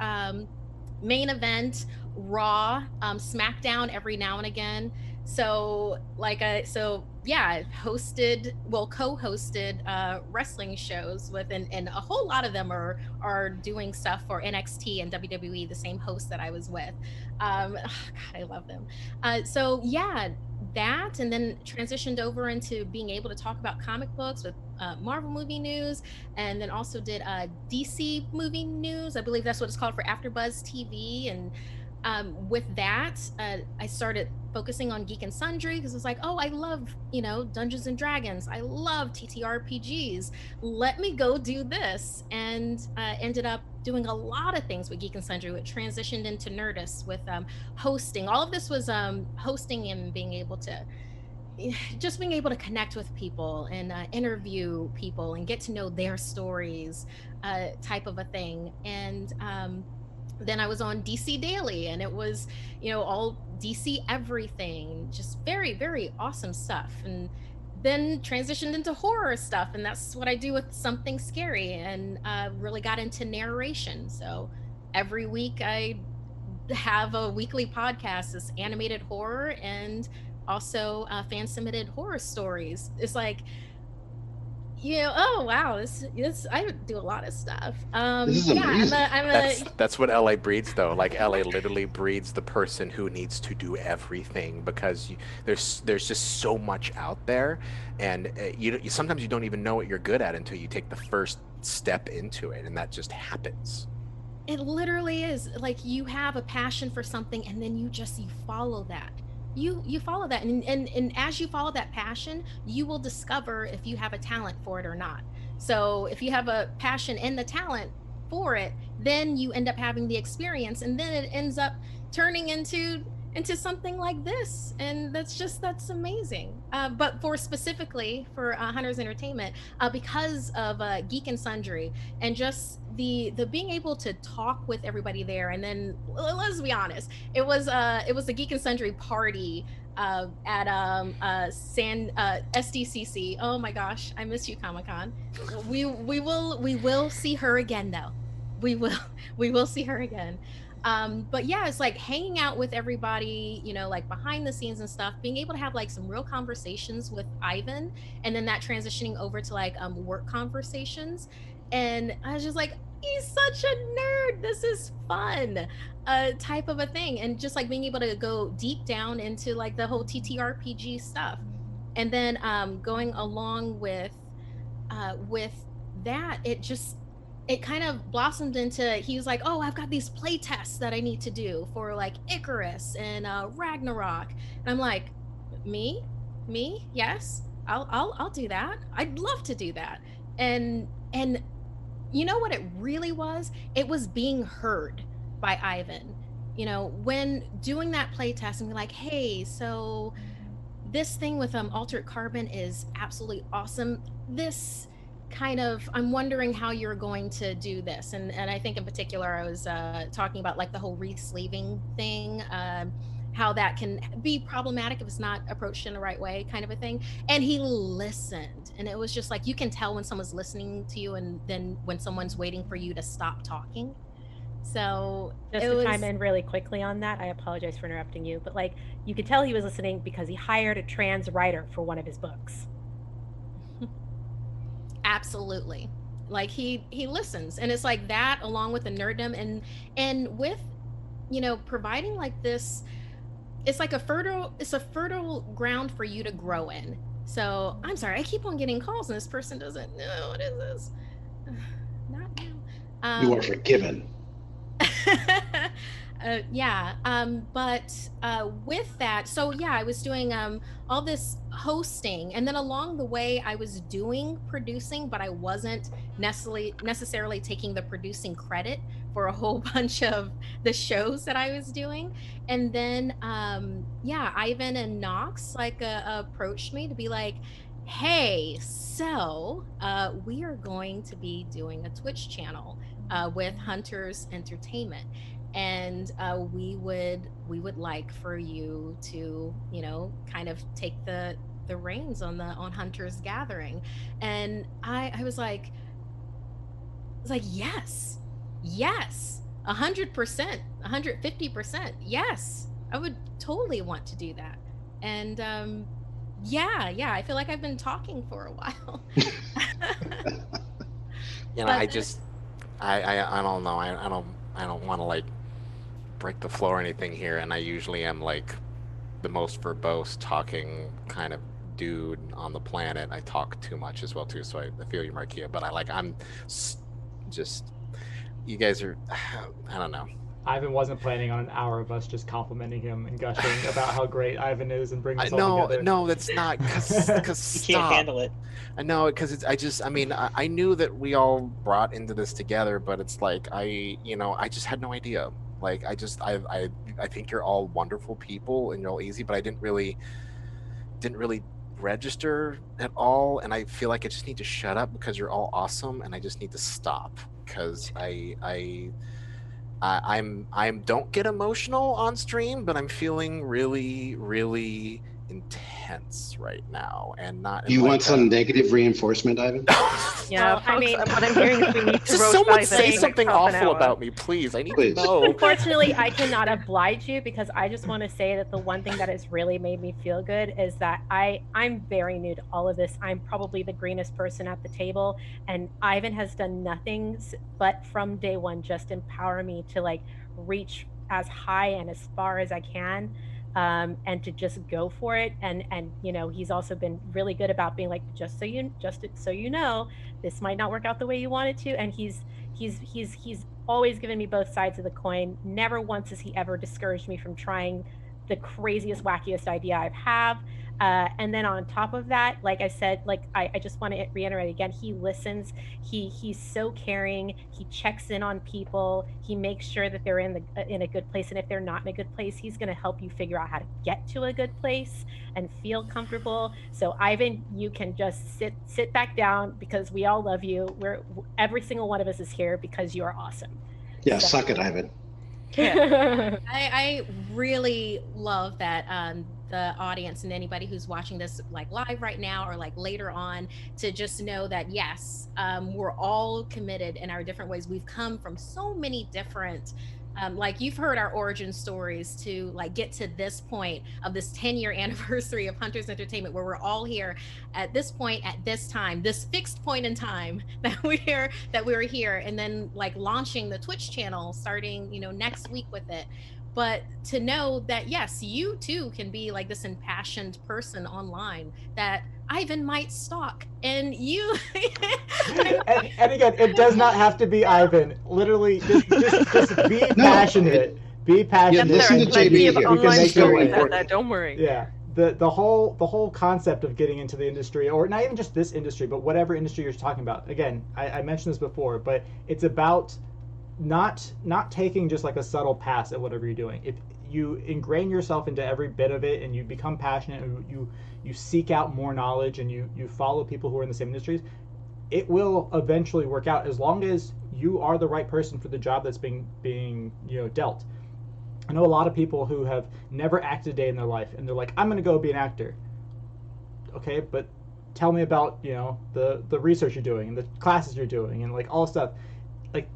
S1: main event, Raw, SmackDown every now and again. So I co-hosted wrestling shows with, and a whole lot of them are doing stuff for NXT and WWE, the same host that I was with. God, I love them. So yeah, that, and then transitioned over into being able to talk about comic books with Marvel movie news, and then also did DC movie news. I believe that's what it's called, for AfterBuzz TV. And with that, I started focusing on Geek and Sundry, because it's like, oh, I love, Dungeons and Dragons. I love TTRPGs. Let me go do this. And ended up doing a lot of things with Geek and Sundry. It transitioned into Nerdist with hosting. All of this was hosting and being able to connect with people and interview people and get to know their stories, type of a thing. And then I was on DC Daily, and it was, all DC everything, just very, very awesome stuff. And then transitioned into horror stuff, and that's what I do with Something Scary, and really got into narration. So every week I have a weekly podcast, this animated horror, and also fan submitted horror stories. It's like, oh wow, this I do a lot of stuff.
S3: This is amazing.
S2: That's what LA breeds, though. Like, LA literally breeds the person who needs to do everything, because there's just so much out there, and sometimes you don't even know what you're good at until you take the first step into it, and that just happens.
S1: It literally is like, you have a passion for something, and then you follow that. You follow that, and as you follow that passion, you will discover if you have a talent for it or not. So if you have a passion and the talent for it, then you end up having the experience, and then it ends up turning into something like this, and that's amazing. But specifically for Hunters Entertainment, because of Geek and Sundry, and just the being able to talk with everybody there. And then, let's be honest, it was the Geek and Sundry party at SDCC. Oh my gosh, I miss you, Comic-Con. We will see her again, though. We will see her again. But yeah, it's like hanging out with everybody, like behind the scenes and stuff, being able to have like some real conversations with Ivan, and then that transitioning over to like work conversations. And I was just like, he's such a nerd. This is fun, type of a thing. And just like being able to go deep down into like the whole TTRPG stuff. And then going along with that, it kind of blossomed into, he was like, oh, I've got these play tests that I need to do for like Icarus and Ragnarok. And I'm like, me? Yes, I'll do that. I'd love to do that. And you know what it really was? It was being heard by Ivan. When doing that play test and be like, hey, so this thing with Altered Carbon is absolutely awesome. This kind of, I'm wondering how you're going to do this. And I think in particular, I was talking about like the whole re-sleeving thing, how that can be problematic if it's not approached in the right way, kind of a thing. And he listened, and it was just like, you can tell when someone's listening to you, and then when someone's waiting for you to stop talking. So
S4: just to chime in really quickly on that, I apologize for interrupting you, but like, you could tell he was listening because he hired a trans writer for one of his books.
S1: Absolutely. Like he listens, and it's like that along with the nerddom and with, you know, providing like this, it's like it's a fertile ground for you to grow in. So I'm sorry, I keep on getting calls and this person doesn't know what is this. Not now.
S3: You are forgiven.
S1: Yeah, but with that, so yeah, I was doing all this hosting, and then along the way I was doing producing, but I wasn't necessarily taking the producing credit for a whole bunch of the shows that I was doing. And then yeah, Ivan and Knox like approached me to be like, hey, so we are going to be doing a Twitch channel with Hunters Entertainment, and we would like for you to, you know, kind of take the reins on Hunters Gathering. And I was like, yes, 100%, 150%, yes, I would totally want to do that. And yeah, I feel like I've been talking for a while.
S2: You know, I don't know. I don't want to like break the flow or anything here, and I usually am like the most verbose talking kind of dude on the planet. I talk too much as well too, so I feel you, Markia. But I'm just, you guys are, I don't know.
S6: Ivan wasn't planning on an hour of us just complimenting him and gushing about how great Ivan is and bringing us all together.
S2: No, that's not, because
S8: You can't handle it.
S2: I know, because I knew that we all brought into this together, but it's like I just had no idea. Like I think you're all wonderful people and you're all easy, but I didn't really register at all, and I feel like I just need to shut up because you're all awesome, and I just need to stop because I'm don't get emotional on stream, but I'm feeling really, really intense right now, and not.
S3: You want some negative reinforcement, Ivan?
S4: Yeah,
S7: Well,
S4: I mean,
S7: folks, what I'm hearing is we need to
S2: Just
S7: roast
S2: someone
S7: Ivan
S2: say
S7: in
S2: something
S7: half an
S2: awful
S7: hour.
S2: about me, please. I need
S3: Please.
S2: to know.
S4: unfortunately, I cannot oblige you because I just want to say that the one thing that has really made me feel good is that I'm very new to all of this. I'm probably the greenest person at the table, and Ivan has done nothing but from day one just empower me to like reach as high and as far as I can, and to just go for it. And you know, he's also been really good about being like, just so you know, this might not work out the way you want it to. And he's always given me both sides of the coin. Never once has he ever discouraged me from trying the craziest, wackiest idea I have. And then on top of that, like I said, like I just want to reiterate again, he listens. He's so caring. He checks in on people. He makes sure that they're in a good place. And if they're not in a good place, he's going to help you figure out how to get to a good place and feel comfortable. So Ivan, you can just sit back down because we all love you. Every single one of us is here because you are awesome.
S3: Yeah,
S4: So-
S3: suck it, Ivan.
S1: I really love that the audience and anybody who's watching this like live right now or like later on to just know that yes, we're all committed in our different ways. We've come from so many different like you've heard our origin stories to like get to this point of this 10-year anniversary of Hunters Entertainment, where we're all here at this point at this time, this fixed point in time that we're here, and then like launching the Twitch channel starting, you know, next week with it. But to know that yes, you too can be like this impassioned person online that Ivan might stalk, and you
S6: and again, it does not have to be Ivan. Literally, just be passionate. Be passionate.
S3: Yeah, listen
S7: There
S3: to
S7: are plenty
S3: JB
S7: of
S3: here.
S7: online
S3: This is very
S7: stories out
S3: important.
S7: there, don't worry.
S6: Yeah, the whole concept of getting into the industry, or not even just this industry, but whatever industry you're talking about. Again, I mentioned this before, but it's about not taking just like a subtle pass at whatever you're doing. If you ingrain yourself into every bit of it and you become passionate and you seek out more knowledge and you follow people who are in the same industries, it will eventually work out as long as you are the right person for the job that's being dealt. I know a lot of people who have never acted a day in their life and they're like, I'm going to go be an actor. Okay, but tell me about the research you're doing and the classes you're doing and like all this stuff. Like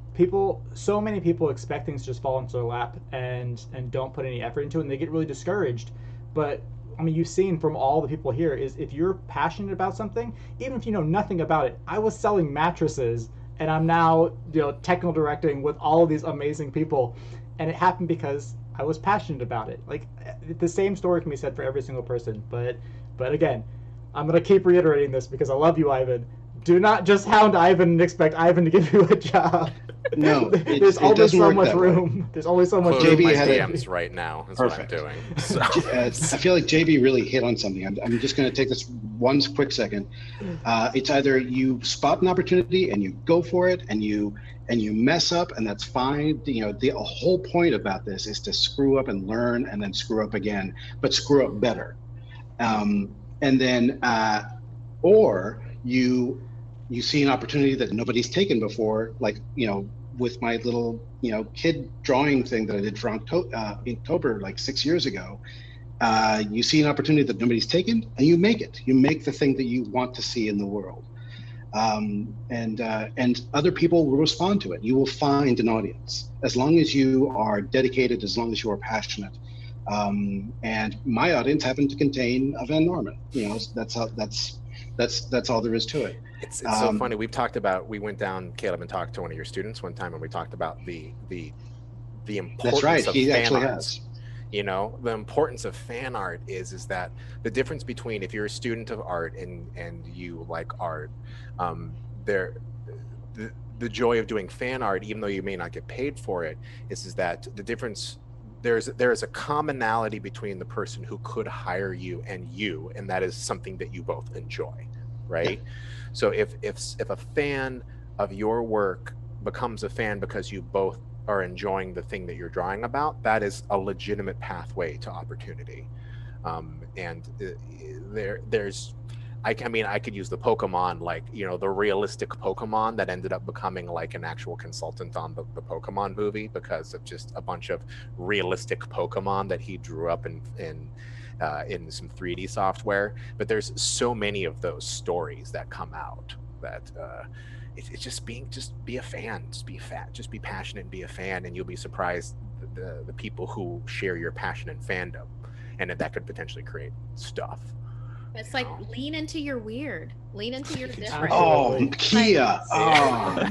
S6: so many people expect things to just fall into their lap and don't put any effort into it, and they get really discouraged. But I mean, you've seen from all the people here is if you're passionate about something, even if you know nothing about it. I was selling mattresses, and I'm now technical directing with all of these amazing people, and it happened because I was passionate about it. Like the same story can be said for every single person, but again, I'm gonna keep reiterating this because I love you, Ivan. Do not just hound Ivan and expect Ivan to give you a job.
S3: No,
S6: there's
S3: it
S6: only
S3: doesn't
S6: so
S3: work
S6: much
S3: that way.
S6: room. There's only so much
S2: Closing
S6: room.
S2: my
S3: JB had a-
S2: DMs right now is
S3: Perfect.
S2: what I'm doing. So.
S3: I feel like JB really hit on something. I'm just going to take this one quick second. It's either you spot an opportunity and you go for it, and you mess up, and that's fine. The whole point about this is to screw up and learn, and then screw up again, but screw up better. And then, or you see an opportunity that nobody's taken before, like with my little kid drawing thing that I did for October like 6 years ago. You see an opportunity that nobody's taken, and you make it. You make the thing that you want to see in the world, and other people will respond to it. You will find an audience as long as you are dedicated, as long as you are passionate. And my audience happened to contain a Van Norman. That's all there is to it.
S2: It's so funny. We went down, Caleb, and talked to one of your students one time, and we talked about the importance
S3: That's right.
S2: of
S3: He
S2: fan
S3: actually
S2: art.
S3: has.
S2: The importance of fan art is that the difference between if you're a student of art and you like art, the joy of doing fan art, even though you may not get paid for it, is that the difference. There is a commonality between the person who could hire you, and that is something that you both enjoy, right? Yeah. So if a fan of your work becomes a fan because you both are enjoying the thing that you're drawing about, that is a legitimate pathway to opportunity. I could use the Pokemon, the realistic Pokemon that ended up becoming like an actual consultant on the Pokemon movie because of just a bunch of realistic Pokemon that he drew up in some 3D software. But there's so many of those stories that come out that it's just be a fan, just be passionate and be a fan, and you'll be surprised the people who share your passion and fandom, and that could potentially create stuff.
S1: It's like lean into your weird, lean into your different.
S3: Oh, Kia!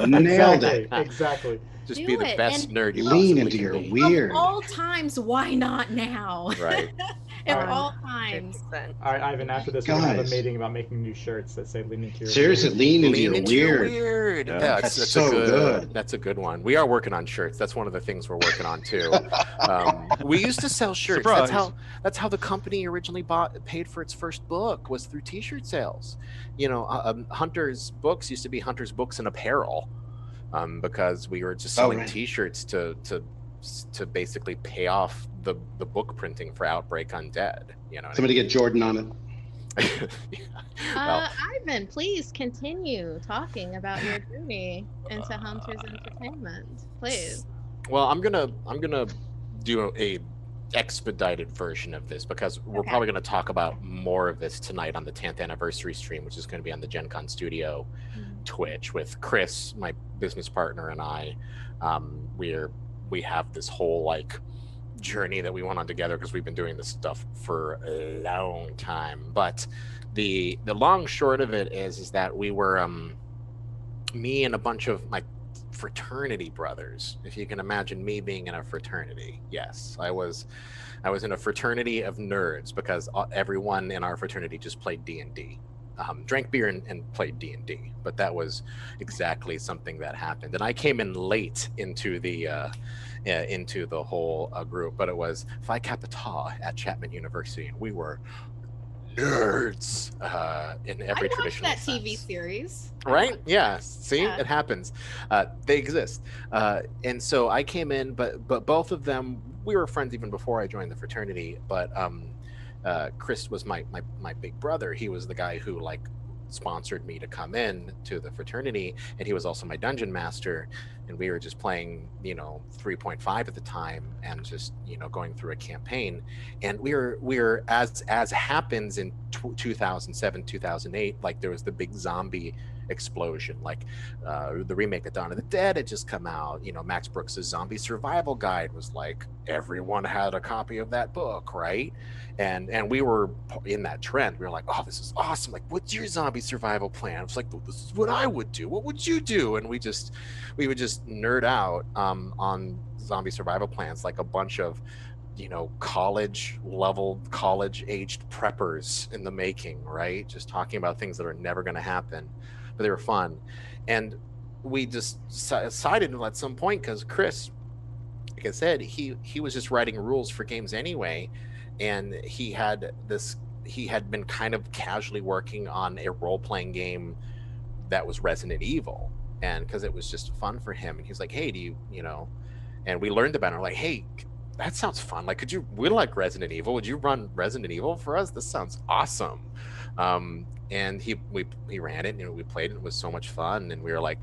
S3: Nailed it!
S6: Exactly.
S2: Just
S1: Do
S2: be the
S1: it,
S2: best
S1: and
S2: nerd you
S3: lean
S2: possibly
S3: into
S2: can
S3: your
S2: be.
S3: weird.
S1: Of all times, why not now?
S2: Right.
S1: Of all times.
S7: 100%.
S6: All right, Ivan. After this, we're gonna have a
S3: Guys.
S6: meeting about making new shirts that say "Lean into your."
S3: Seriously, lean into
S2: Lean
S3: your
S2: into your
S3: weird.
S2: weird.
S5: Yeah.
S2: Yeah,
S3: That's
S2: that's
S3: so
S2: a
S3: good.
S2: That's a good one. We are working on shirts. That's one of the things we're working on too. We used to sell shirts.
S5: Surprise.
S2: That's how the company originally paid for its first book, was through T-shirt sales. Hunter's Books used to be Hunter's Books and Apparel, because we were just selling
S3: right.
S2: T-shirts to basically pay off the book printing for Outbreak Undead.
S3: Somebody get Jordan on it.
S2: Well,
S1: Ivan, please continue talking about your journey into Hunters Entertainment, please.
S2: Well, I'm gonna do a expedited version of this because we're
S1: Okay.
S2: probably going to talk about more of this tonight on the 10th anniversary stream, which is going to be on the Gen Con Studio Twitch with Chris, my business partner, and I. We have this whole journey that we went on together because we've been doing this stuff for a long time. But the long short of it is that we were me and a bunch of my fraternity brothers, if you can imagine me being in a fraternity. Yes, I was in a fraternity of nerds because everyone in our fraternity just played D&D, drank beer and played D&D. But that was exactly something that happened, and I came in late into the whole group. But it was Phi Kappa Tau at Chapman University, and we were nerds in every
S1: I watched
S2: traditional
S1: that TV
S2: sense.
S1: series.
S2: Right? Yeah. See,
S1: Yeah.
S2: it happens. They exist. And so I came in, but both of them, we were friends even before I joined the fraternity. But Chris was my big brother. He was the guy who sponsored me to come in to the fraternity, and he was also my dungeon master, and we were just playing 3.5 at the time, and just going through a campaign. And we were as happens in 2007 2008, like there was the big zombie explosion, like the remake of Dawn of the Dead had just come out. Max Brooks' Zombie Survival Guide was like, everyone had a copy of that book, right? And we were in that trend. We were like, oh, this is awesome, like, what's your zombie survival plan? I was like, well, this is what I would do, what would you do? And we would just nerd out on zombie survival plans, like a bunch of college aged preppers in the making, right? Just talking about things that are never going to happen, but they were fun. And we just decided at some point, because Chris, like I said, he was just writing rules for games anyway, and he had been kind of casually working on a role-playing game that was Resident Evil, and because it was just fun for him, and he's like, hey, do you and we learned about it. We're like, hey, that sounds fun, like, we like Resident Evil, would you run Resident Evil for us? This sounds awesome. And he ran it, we played it. It was so much fun, and we were like,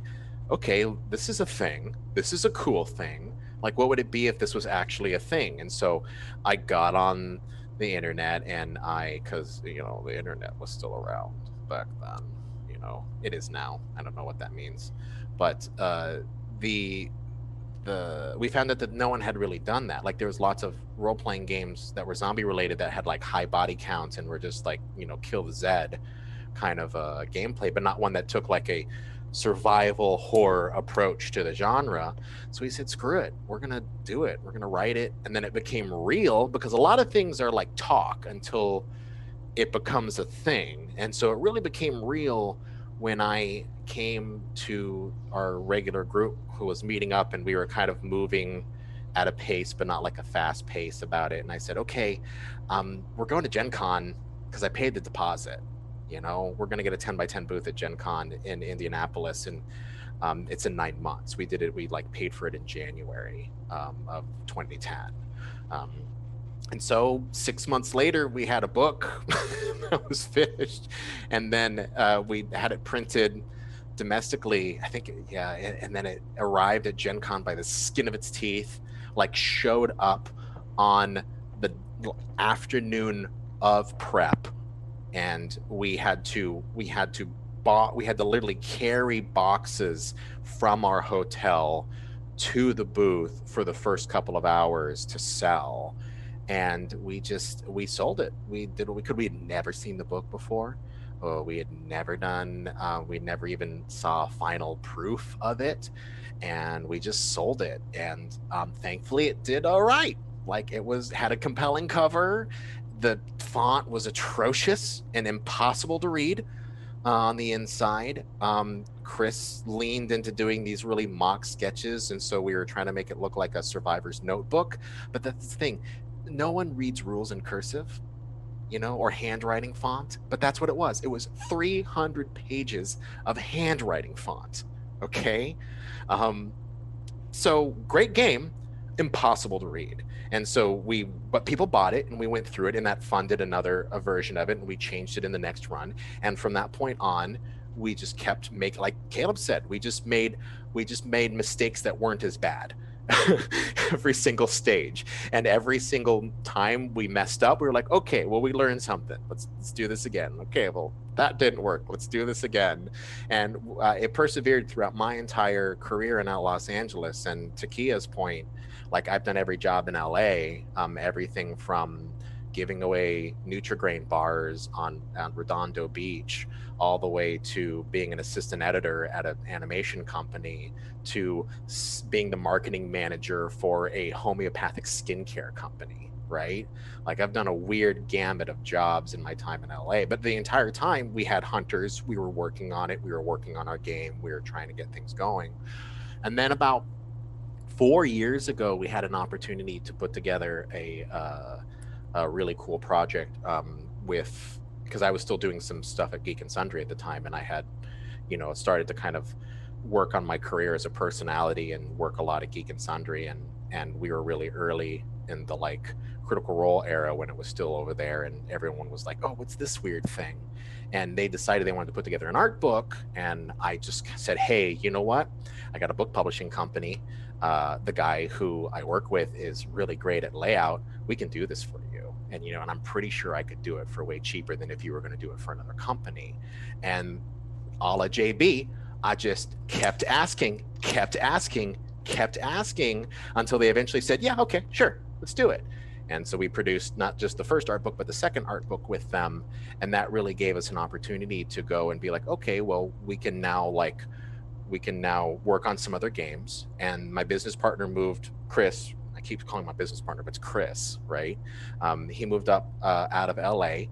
S2: okay, this is a thing, this is a cool thing, like, what would it be if this was actually a thing? And so I got on the internet, and because the internet was still around back then, it is now, I don't know what that means, but we found out that no one had really done that. Like, there was lots of role-playing games that were zombie related that had like high body counts and were just like kill the Zed kind of gameplay, but not one that took like a survival horror approach to the genre. So we said, screw it, we're gonna do it, we're gonna write it. And then it became real, because a lot of things are like talk until it becomes a thing. And so it really became real when I came to our regular group who was meeting up, and we were kind of moving at a pace, but not like a fast pace about it. And I said, okay, we're going to Gen Con because I paid the deposit. We're going to get a 10x10 booth at Gen Con in Indianapolis, and it's in 9 months. We like paid for it in January of 2010. And so 6 months later, we had a book that was finished, and then we had it printed domestically, I think, yeah, and then it arrived at Gen Con by the skin of its teeth, like showed up on the afternoon of prep, and we had to literally carry boxes from our hotel to the booth for the first couple of hours to sell. And we sold it. We did what we could. We had never seen the book before. We had never done, we never even saw final proof of it. And we just sold it. And thankfully it did all right. Like, had a compelling cover. The font was atrocious and impossible to read on the inside. Chris leaned into doing these really mock sketches. And so we were trying to make it look like a survivor's notebook. But that's the thing. No one reads rules in cursive, or handwriting font, but that's what it was. It was 300 pages of handwriting font. Okay. So great game, impossible to read. And so but people bought it, and we went through it, and that funded a version of it, and we changed it in the next run. And from that point on, we just kept making, like Caleb said, we just made mistakes that weren't as bad. Every single stage, and every single time we messed up, we were like, okay, well, we learned something, let's do this again. Okay, well, that didn't work, let's do this again. And it persevered throughout my entire career in Los Angeles. And to Kia's point, like, I've done every job in LA, everything from giving away Nutri-Grain bars on Redondo Beach, all the way to being an assistant editor at an animation company, to being the marketing manager for a homeopathic skincare company, right? Like, I've done a weird gamut of jobs in my time in LA, but the entire time we had Hunters, we were working on it, we were working on our game, we were trying to get things going. And then about 4 years ago, we had an opportunity to put together a really cool project because I was still doing some stuff at Geek and Sundry at the time, and I had, started to kind of work on my career as a personality and work a lot at Geek and Sundry, and we were really early in the like Critical Role era when it was still over there, and everyone was like, oh, what's this weird thing? And they decided they wanted to put together an art book, and I just said, hey, you know what? I got a book publishing company. The guy who I work with is really great at layout. We can do this for you. And, you know, and I'm pretty sure I could do it for way cheaper than if you were going to do it for another company. And a la JB, I just kept asking until they eventually said, yeah, okay, sure, let's do it. And so we produced not just the first art book, but the second art book with them. And that really gave us an opportunity to go and be like, okay, well, we can now work on some other games. And my business partner moved, Chris, I keep calling my business partner, but it's Chris, right? He moved up out of LA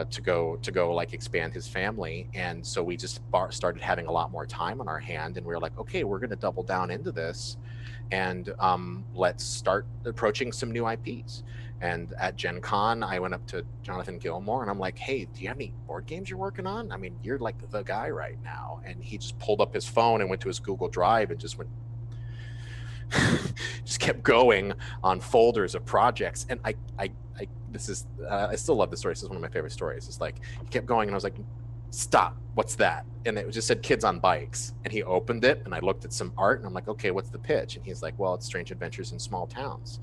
S2: to go like expand his family. And so we just started having a lot more time on our hand, and we were like, okay, we're going to double down into this, and let's start approaching some new IPs. And at Gen Con, I went up to Jonathan Gilmour and I'm like, hey, do you have any board games you're working on? I mean, you're like the guy right now. And he just pulled up his phone and went to his Google Drive and just kept going on folders of projects. And I still love this story. This is one of my favorite stories. It's like, he kept going and I was like, stop, what's that? And it just said Kids on Bikes. And he opened it and I looked at some art and I'm like, okay, what's the pitch? And he's like, well, it's Strange Adventures in Small Towns.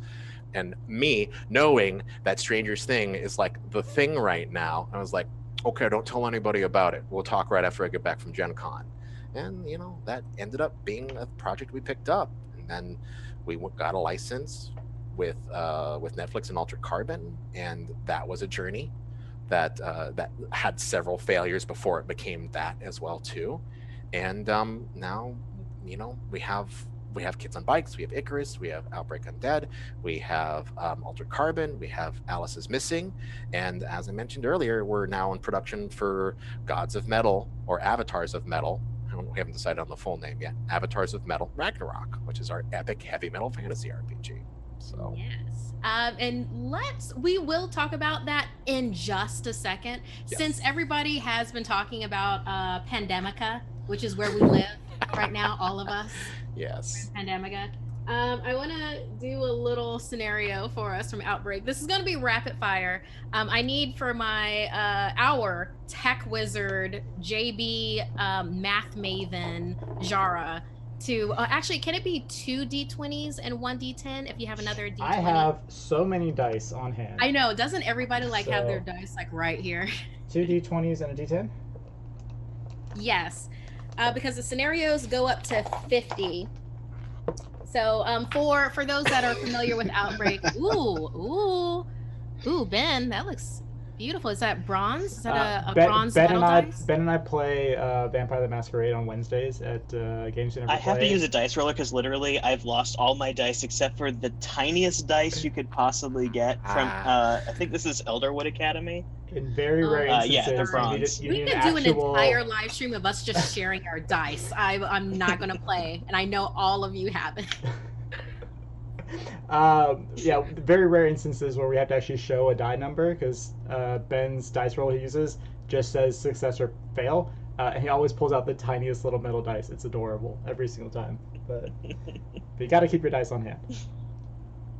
S2: And me knowing that Stranger's Thing is like the thing right now, I was like, okay, don't tell anybody about it. We'll talk right after I get back from Gen Con. And, you know, that ended up being a project we picked up. And then we got a license with Netflix and Altered Carbon. And that was a journey that had several failures before it became that as well, too. And now, you know, we have Kids on Bikes, we have Icarus, we have Outbreak Undead, we have Altered Carbon, we have Alice is Missing, and as I mentioned earlier, we're now in production for Gods of Metal, or Avatars of Metal. We haven't decided on the full name yet. Avatars of Metal Ragnarok, which is our epic heavy metal fantasy RPG. So
S1: yes, and we will talk about that in just a second. Yes. Since everybody has been talking about Pandemica, which is where we live right now, all of us.
S2: Yes.
S1: Pandemica. I want to do a little scenario for us from Outbreak. This is going to be rapid fire. I need for my our tech wizard, JB, math maven, Jara, to actually, can it be 2 D20s and 1 D10 if you have another D20?
S6: I have so many dice on hand.
S1: I know. Doesn't everybody have their dice like right here?
S6: 2 D20s and a D10?
S1: Yes. Because the scenarios go up to 50. So for those that are familiar with Outbreak, ooh, Ben, that looks beautiful. Is that bronze? Is that a bronze metal dice?
S6: Ben and I play Vampire the Masquerade on Wednesdays at Games Never Play.
S8: I have to use a dice roller because literally I've lost all my dice except for the tiniest dice you could possibly get from, I think this is Elderwood Academy.
S6: In very rare instances,
S8: yeah, they're bronze.
S1: We could do an entire live stream of us just sharing our dice. I'm not going to play, and I know all of you have it.
S6: Yeah, very rare instances where we have to actually show a die number because Ben's dice roll he uses just says success or fail, and he always pulls out the tiniest little metal dice. It's adorable every single time, but you got to keep your dice on hand.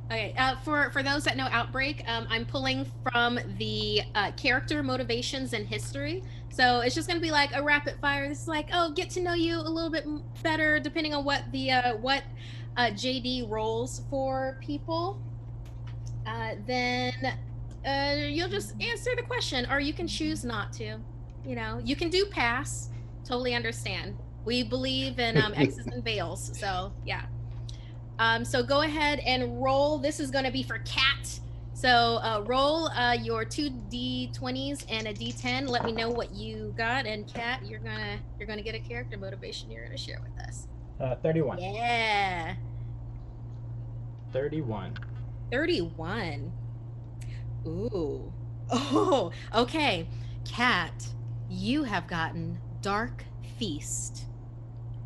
S1: Okay, for those that know Outbreak, I'm pulling from the character motivations and history. So it's just going to be like a rapid fire. This is like, oh, get to know you a little bit better depending on what the JD rolls for people. Then you'll just answer the question, or you can choose not to. You know, you can do pass. Totally understand. We believe in X's and veils. So yeah. So go ahead and roll. This is going to be for Kat. So roll your 2 D20s and a D10. Let me know what you got. And Kat, you're gonna get a character motivation you're gonna share with us.
S6: 31.
S1: Yeah.
S6: 31.
S1: 31. Ooh. Oh. Okay. Kat, you have gotten Dark Feast.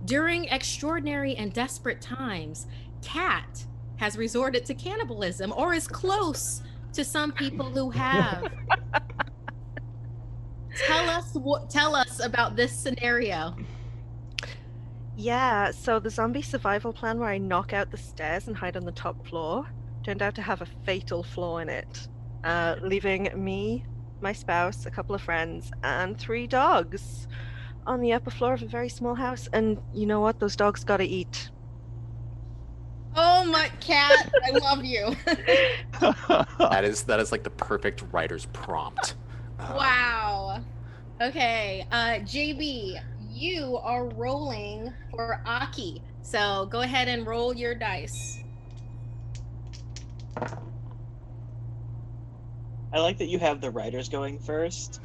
S1: During extraordinary and desperate times, Kat has resorted to cannibalism, or is close to some people who have. Tell us about this scenario.
S7: Yeah, so the zombie survival plan where I knock out the stairs and hide on the top floor, turned out to have a fatal flaw in it, leaving me, my spouse, a couple of friends, and 3 dogs on the upper floor of a very small house. And you know what? Those dogs gotta eat.
S1: Oh my cat, I love you.
S2: That is like the perfect writer's prompt.
S1: Wow. Okay, JB, you are rolling for Aki. So go ahead and roll your dice.
S8: I like that you have the writers going first,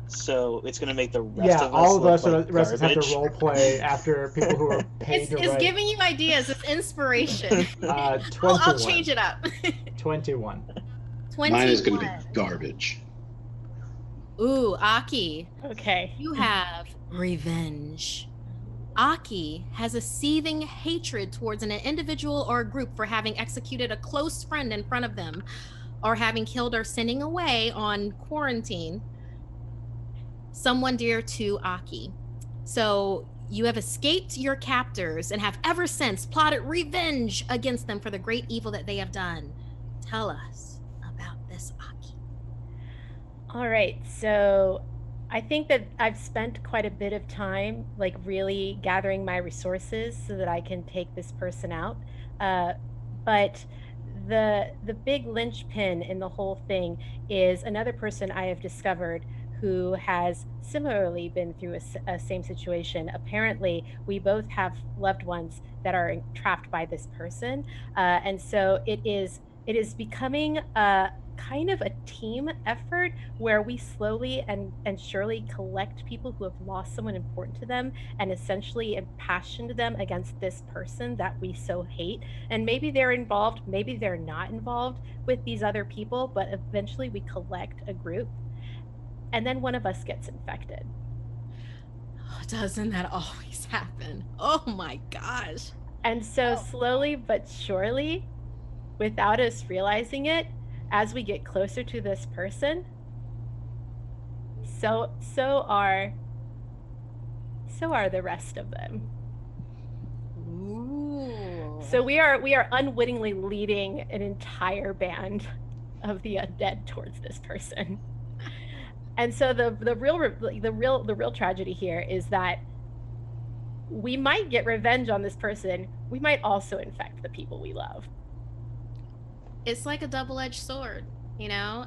S8: so it's going to make the rest
S6: Yeah,
S8: of us
S6: all of
S8: look
S6: us
S8: like
S6: rest have to
S8: garbage.
S6: role play after people who are paid to
S1: It's
S6: write.
S1: giving you ideas. It's inspiration.
S6: 21.
S1: I'll change it up.
S6: 21.
S1: 21.
S3: Mine is going to be garbage.
S1: Ooh, Aki,
S4: Okay.
S1: you have revenge. Aki has a seething hatred towards an individual or a group for having executed a close friend in front of them, or having killed or sending away on quarantine someone dear to Aki. So you have escaped your captors and have ever since plotted revenge against them for the great evil that they have done. Tell us about this, Aki.
S4: All right. So I think that I've spent quite a bit of time, like, really gathering my resources so that I can take this person out. But the big linchpin in the whole thing is another person I have discovered who has similarly been through a same situation. Apparently, we both have loved ones that are trapped by this person, and so it is becoming a kind of a team effort where we slowly and surely collect people who have lost someone important to them and essentially impassioned them against this person that we so hate. And maybe they're involved, maybe they're not involved with these other people, but eventually we collect a group, and then one of us gets infected.
S1: Oh, doesn't that always happen? Oh my gosh.
S4: And so slowly but surely, without us realizing it, as we get closer to this person, so are the rest of them.
S1: Ooh.
S4: So we are unwittingly leading an entire band of the undead towards this person. And so the real tragedy here is that we might get revenge on this person. We might also infect the people we love.
S1: It's like a double-edged sword, you know,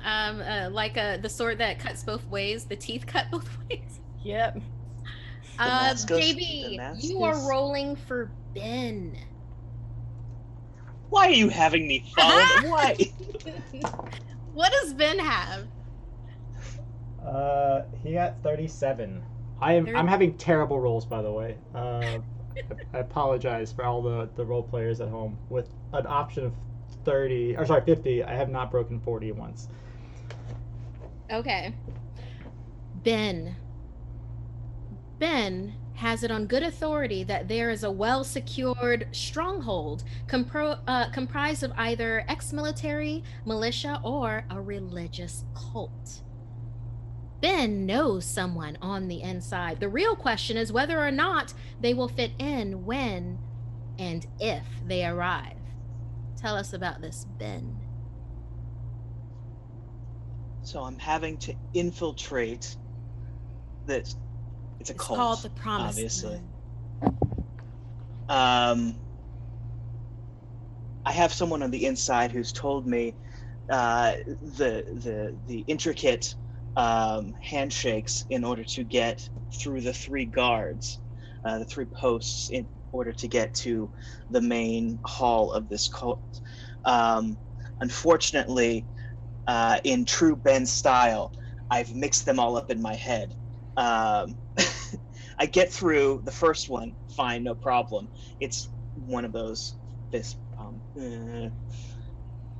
S1: like the sword that cuts both ways. The teeth cut both ways.
S4: Yep.
S1: JB, you are rolling for Ben.
S8: Why are you having me follow? Why?
S1: What does Ben have?
S6: He got 37. I'm having terrible rolls, by the way. I apologize for all the role players at home. With an option of 50, I have not broken 40 once.
S1: Okay. Ben has it on good authority that there is a well-secured stronghold comprised of either ex-military, militia, or a religious cult. Ben knows someone on the inside. The real question is whether or not they will fit in when and if they arrive. Tell us about this, Ben.
S8: So I'm having to infiltrate this. It's a cult.
S1: It's called the Promised
S8: obviously.
S1: Land.
S8: I have someone on the inside who's told me the intricate handshakes in order to get through the 3 guards, the 3 posts in order to get to the main hall of this cult. Unfortunately, in true Ben style, I've mixed them all up in my head. I get through the first one, fine, no problem. It's one of those fist pump.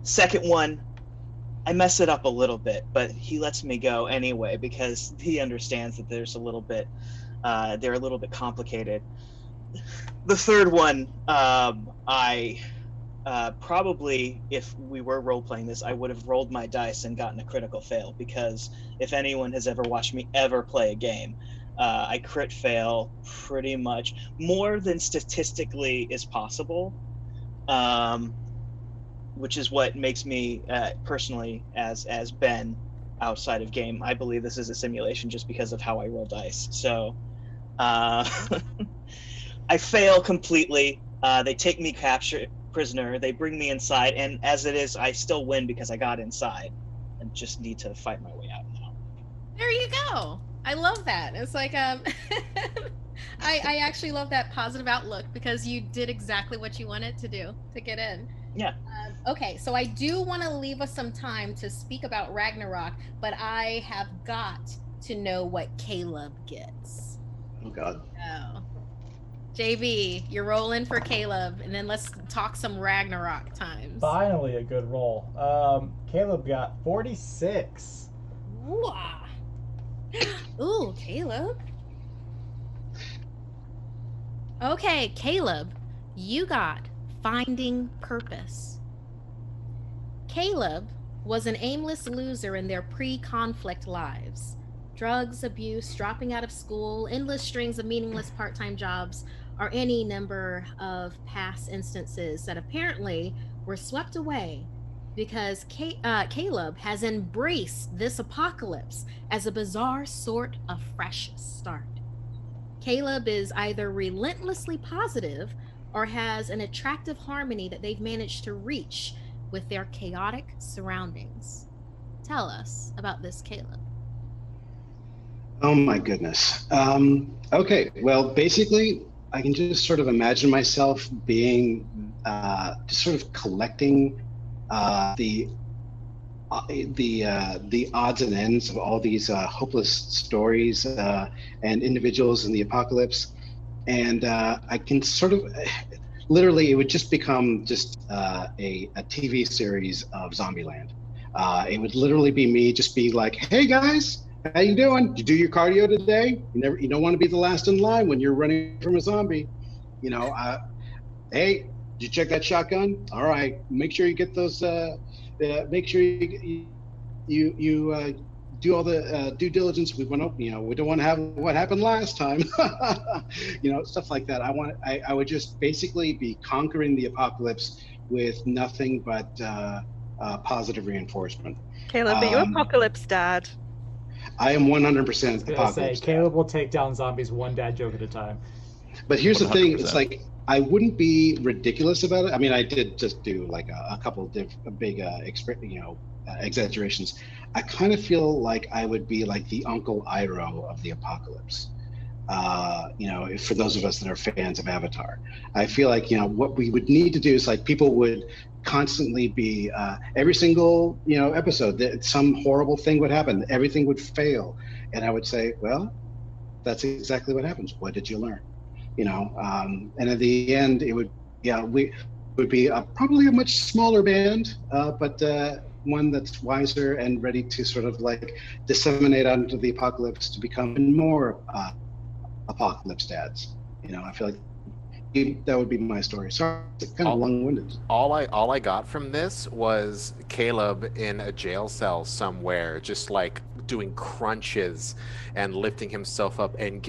S8: Second one, I mess it up a little bit, but he lets me go anyway because he understands that there's a little bit, they're a little bit complicated. The third one, I probably, if we were role-playing this, I would have rolled my dice and gotten a critical fail, because if anyone has ever watched me ever play a game, I crit fail pretty much more than statistically is possible which is what makes me personally as Ben outside of game. I believe this is a simulation just because of how I roll dice. So I fail completely. They take me prisoner. They bring me inside, and as it is, I still win because I got inside, and just need to fight my way out now.
S1: There you go. I love that. It's like I actually love that positive outlook because you did exactly what you wanted to do to get in.
S8: Yeah.
S1: Okay, so I do want to leave us some time to speak about Ragnarok, but I have got to know what Caleb gets.
S3: Oh God.
S1: Oh. JB, you're rolling for Caleb, and then let's talk some Ragnarok times.
S6: Finally, a good roll. Caleb got 46.
S1: Ooh, ooh, Caleb. Okay, Caleb, you got Finding Purpose. Caleb was an aimless loser in their pre-conflict lives. Drugs, abuse, dropping out of school, endless strings of meaningless part-time jobs, or any number of past instances that apparently were swept away because Caleb has embraced this apocalypse as a bizarre sort of fresh start. Caleb is either relentlessly positive or has an attractive harmony that they've managed to reach with their chaotic surroundings. Tell us about this, Caleb.
S3: Oh my goodness. Okay, well, basically, I can just sort of imagine myself being just sort of collecting the odds and ends of all these hopeless stories and individuals in the apocalypse, and I can sort of literally it would just become just a TV series of Zombieland. It would literally be me just be like, hey guys, how you doing? You do your cardio today? You don't want to be the last in line when you're running from a zombie. Hey, did you check that shotgun? All right, make sure you get those. Make sure you do all the due diligence. We don't want to have what happened last time. Stuff like that. I would just basically be conquering the apocalypse with nothing but positive reinforcement.
S7: Caleb, are you Apocalypse Dad?
S3: I am 100%
S6: I was gonna say,
S3: Apocalypse.
S6: Caleb will take down zombies one dad joke at a time.
S3: But here's the thing:
S5: 100%.
S3: it's like I wouldn't be ridiculous about it. I mean, I did just do like a couple of big exaggerations. I kind of feel like I would be like the Uncle Iroh of the apocalypse. For those of us that are fans of Avatar, I feel like what we would need to do is like people would constantly be every single episode that some horrible thing would happen, everything would fail, and I would say, well, that's exactly what happens. What did you learn? And at the end, it would we would be probably a much smaller band, but one that's wiser and ready to sort of like disseminate out into the apocalypse to become more apocalypse dads. I feel like that would be my story. Sorry, it's kind of long-winded.
S2: All I got from this was Caleb in a jail cell somewhere, just like doing crunches and lifting himself up and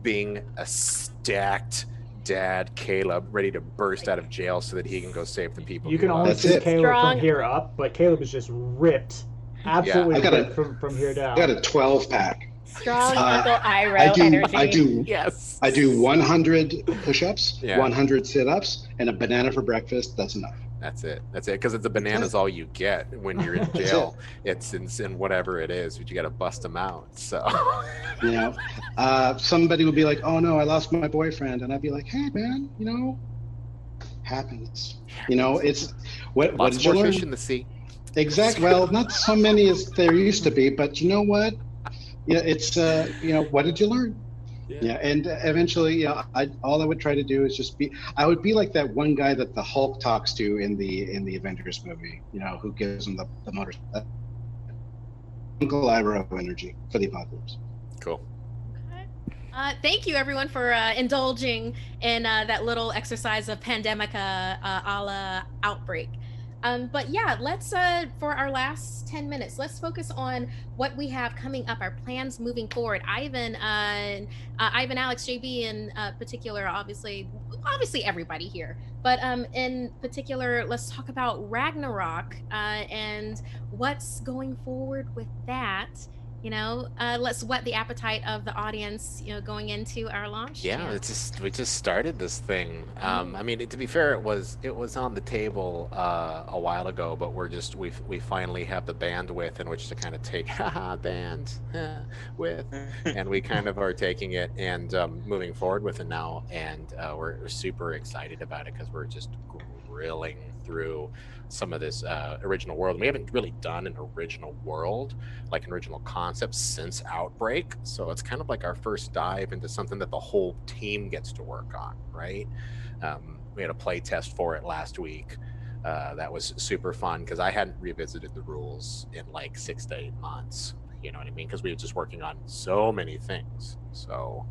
S2: being a stacked dad Caleb ready to burst out of jail so that he can go save the people.
S6: You can only
S3: That's
S6: see
S3: it.
S6: Caleb
S4: Strong.
S6: from here up, but Caleb is just ripped. Absolutely
S3: I got
S6: ripped from here down.
S3: I got a 12-pack.
S4: Strong
S3: Uh,
S4: Uncle Iroh energy.
S2: Yes.
S3: I do 100 push-ups,
S2: Yeah.
S3: 100 sit-ups, and a banana for breakfast. That's enough.
S2: That's it. Because it's a banana's all you get when you're in
S3: That's
S2: jail. It's in whatever it is, but you got to bust them out. So.
S3: Somebody would be like, "Oh no, I lost my boyfriend," and I'd be like, "Hey man, happens. It's what
S2: Lots
S3: did you
S2: more
S3: learn?"
S2: fish in the sea.
S3: Exactly. Well, not so many as there used to be, but you know what? It's what did you learn? Yeah, and eventually, all I would try to do is just I would be like that one guy that the Hulk talks to in the Avengers movie, who gives him the motor. Uncle Iroh energy for the apocalypse.
S2: Cool.
S1: Thank you, everyone, for indulging in that little exercise of Pandemica a la Outbreak. But yeah, let's, for our last 10 minutes, let's focus on what we have coming up, our plans moving forward. Ivan, Alex, JB in particular, obviously, obviously everybody here, but in particular, let's talk about Ragnarok and what's going forward with that. Let's whet the appetite of the audience, going into our launch.
S2: Yeah, we just started this thing. I mean, to be fair, it was on the table a while ago, but we finally have the bandwidth in which to kind of take band with, and we kind of are taking it and moving forward with it now, and we're super excited about it because we're just grilling through some of this original world. And we haven't really done an original world, like an original concept, since Outbreak, so it's kind of like our first dive into something that the whole team gets to work on, right? We had a play test for it last week. That was super fun because I hadn't revisited the rules in like 6 to 8 months, you know what I mean, because we were just working on so many things. So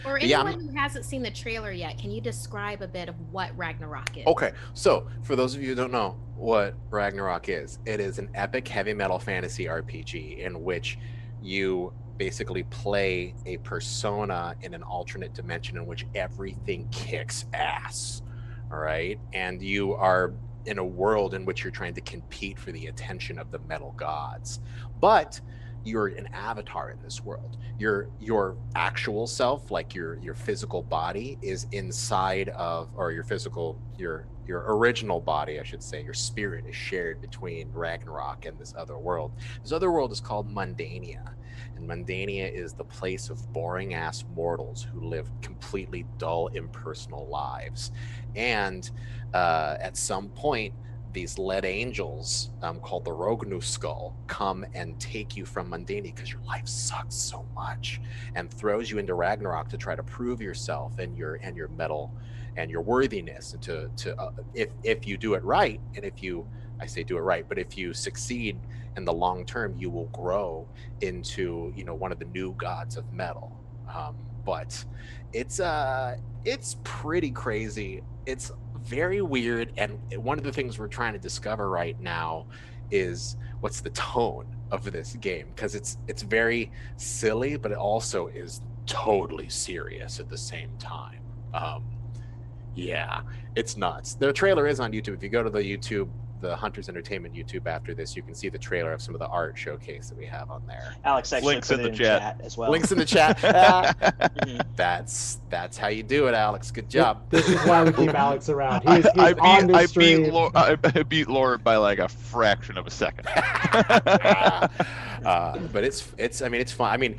S1: or anyone who hasn't seen the trailer yet, can you describe a bit of what Ragnarok is?
S2: Okay, so for those of you who don't know what Ragnarok is, it is an epic heavy metal fantasy RPG in which you basically play a persona in an alternate dimension in which everything kicks ass, all right? And you are in a world in which you're trying to compete for the attention of the metal gods. But you're an avatar in this world. Your actual self, like your physical body, is inside of, or your original body, I should say, your spirit is shared between Ragnarok and this other world. This other world is called Mundania. And Mundania is the place of boring ass mortals who live completely dull, impersonal lives. And at some point, these lead angels called the Rognu Skull come and take you from Mundania because your life sucks so much, and throws you into Ragnarok to try to prove yourself and your metal and your worthiness, and to if you do it right, and if you succeed in the long term, you will grow into one of the new gods of metal. But it's pretty crazy. It's very weird, and one of the things we're trying to discover right now is what's the tone of this game, because it's very silly, but it also is totally serious at the same time. Yeah, it's nuts. The trailer is on YouTube. If you go to the Hunters Entertainment YouTube after this, you can see the trailer of some of the art showcase that we have on there.
S8: Alex actually
S5: Links
S8: put
S5: in
S8: it
S5: the chat
S8: as well.
S2: Links in the chat. That's how you do it, Alex. Good job.
S6: This is why we keep Alex around. He's on the stream.
S5: I beat Lord by like a fraction of a second.
S2: But it's fun. I mean,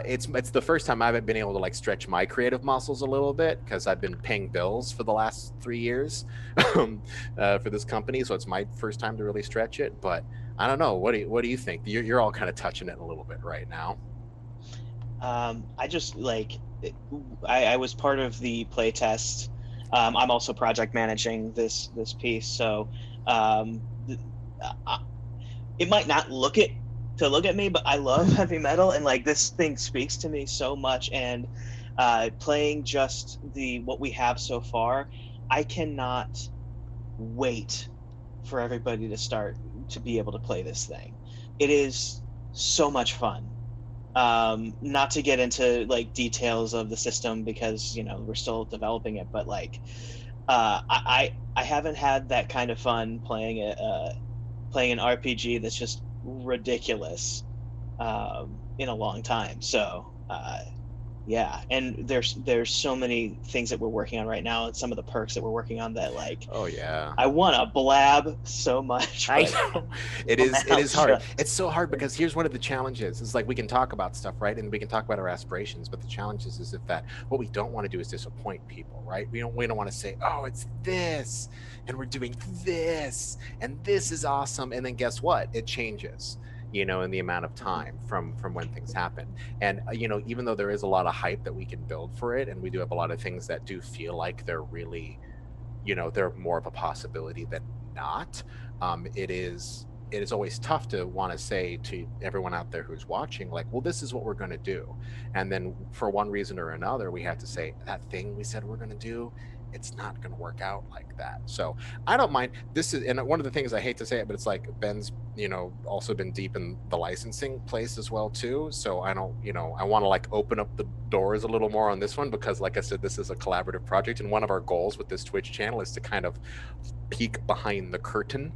S2: it's the first time I've been able to like stretch my creative muscles a little bit, because I've been paying bills for the last 3 years for this company, so it's my first time to really stretch it. But I don't know. What do you think? You're all kind of touching it a little bit right now.
S8: I just I was part of the play test. I'm also project managing this piece, so it might not look at me, but I love heavy metal, and like this thing speaks to me so much. And playing just what we have so far, I cannot wait for everybody to be able to play this thing. It is so much fun. Not to get into like details of the system because we're still developing it, but like I haven't had that kind of fun playing an RPG that's just ridiculous in a long time. So yeah, and there's so many things that we're working on right now, and some of the perks that we're working on that
S2: oh yeah,
S8: I want to blab so much.
S2: I know. It is hard. It's so hard because here's one of the challenges. It's like we can talk about stuff, right, and we can talk about our aspirations, but the challenge is that what we don't want to do is disappoint people, right? We don't want to say, oh, it's this and we're doing this and this is awesome, and then guess what, it changes in the amount of time from when things happen. And even though there is a lot of hype that we can build for it, and we do have a lot of things that do feel like they're really they're more of a possibility than not, it is always tough to want to say to everyone out there who's watching, like, well, this is what we're going to do, and then for one reason or another we have to say that thing we said we're going to do, it's not going to work out like that. So I don't mind. This is, and one of the things I hate to say it, but it's like Ben's, also been deep in the licensing place as well too. So I don't, I want to like open up the doors a little more on this one, because like I said, this is a collaborative project, and one of our goals with this Twitch channel is to kind of peek behind the curtain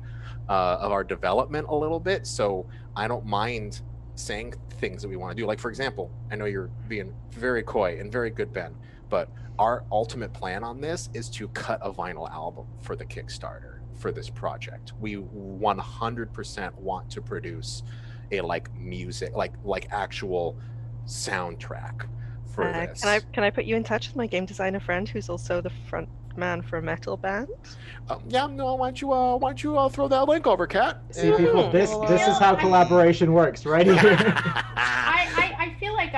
S2: of our development a little bit. So I don't mind saying things that we want to do. Like, for example, I know you're being very coy and very good, Ben, but our ultimate plan on this is to cut a vinyl album for the Kickstarter for this project. We 100% want to produce a music, like actual soundtrack for this.
S7: Can I put you in touch with my game designer friend who's also the front man for a metal band?
S2: Yeah, no. Why don't you throw that link over, Kat?
S6: See, people, this is how collaboration works, right here.
S4: I feel like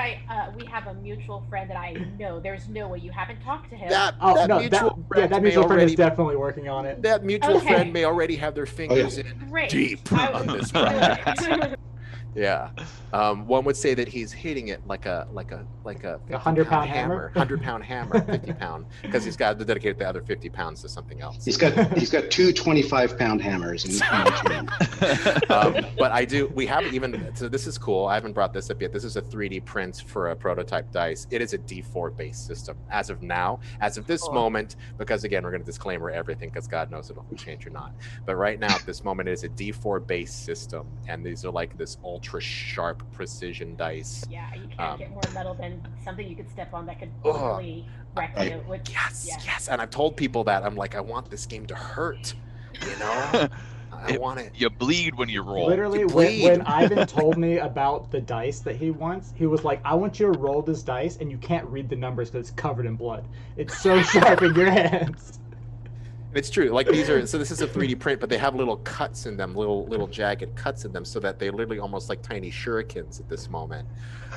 S4: we have a mutual friend that I know. There's no way you haven't talked to him.
S6: That mutual friend is definitely working on it.
S2: That mutual friend may already have their fingers in deep on this project. Yeah, one would say that he's hitting it like a
S6: 100-pound hammer,
S2: 100-pound hammer, 50-pound, because he's got to dedicate the other 50 pounds to something else.
S3: He's got two 25-pound hammers in each hand.
S2: But we haven't even. So this is cool. I haven't brought this up yet. This is a 3D print for a prototype dice. It is a D4 based system as of now, as of this moment. Because again, we're going to disclaimer everything, because God knows it'll change or not. But right now, at this moment, it is a D4 based system, and these are like this ultra sharp precision dice.
S4: Yeah, you can't get more metal than something you could step on that could really wreck you.
S2: Yes. And I've told people that I'm like, I want this game to hurt. I want it.
S5: You bleed when you roll.
S6: Literally, when Ivan told me about the dice that he wants, he was like, I want you to roll this dice, and you can't read the numbers because it's covered in blood. It's so sharp in your hands.
S2: It's true. Like this is a 3D print, but they have little cuts in them, little jagged cuts in them, so that they literally almost like tiny shurikens at this moment.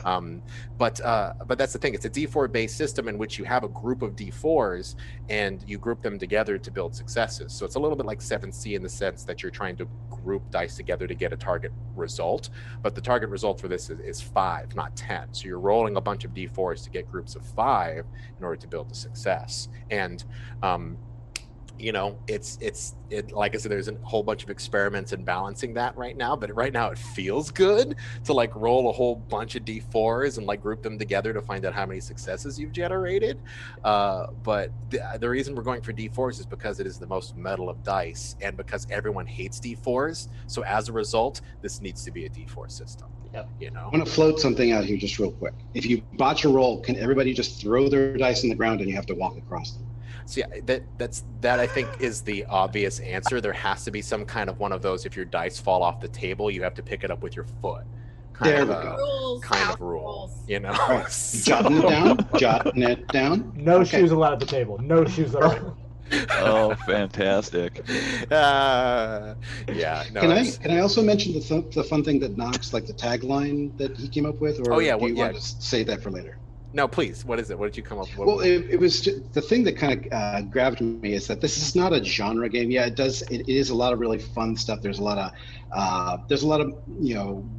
S2: But that's the thing. It's a D4 based system in which you have a group of D4s and you group them together to build successes. So it's a little bit like 7C in the sense that you're trying to group dice together to get a target result. But the target result for this is 5, not 10. So you're rolling a bunch of D4s to get groups of 5 in order to build a success. And it's like I said, there's a whole bunch of experiments in balancing that right now, but right now it feels good to like roll a whole bunch of D4s and like group them together to find out how many successes you've generated. But the reason we're going for D4s is because it is the most metal of dice, and because everyone hates D4s. So as a result, this needs to be a D4 system.
S6: Yep.
S3: I want to float something out here just real quick. If you botch a roll, can everybody just throw their dice in the ground and you have to walk across them?
S2: So yeah, that I think is the obvious answer. There has to be some kind of one of those. If your dice fall off the table, you have to pick it up with your foot.
S3: There we go.
S2: Kind of rule,
S3: Right. Jotting it down.
S6: No shoes allowed at the table. No shoes allowed.
S5: Oh, fantastic!
S2: Yeah. No,
S3: can I also mention the fun thing that Knox, like the tagline that he came up with, or do you want to say that for later?
S2: No, please. What is it? What did you come up with?
S3: Well, it was just, the thing that kind of grabbed me is that this is not a genre game. Yeah, it is a lot of really fun stuff. There's a lot of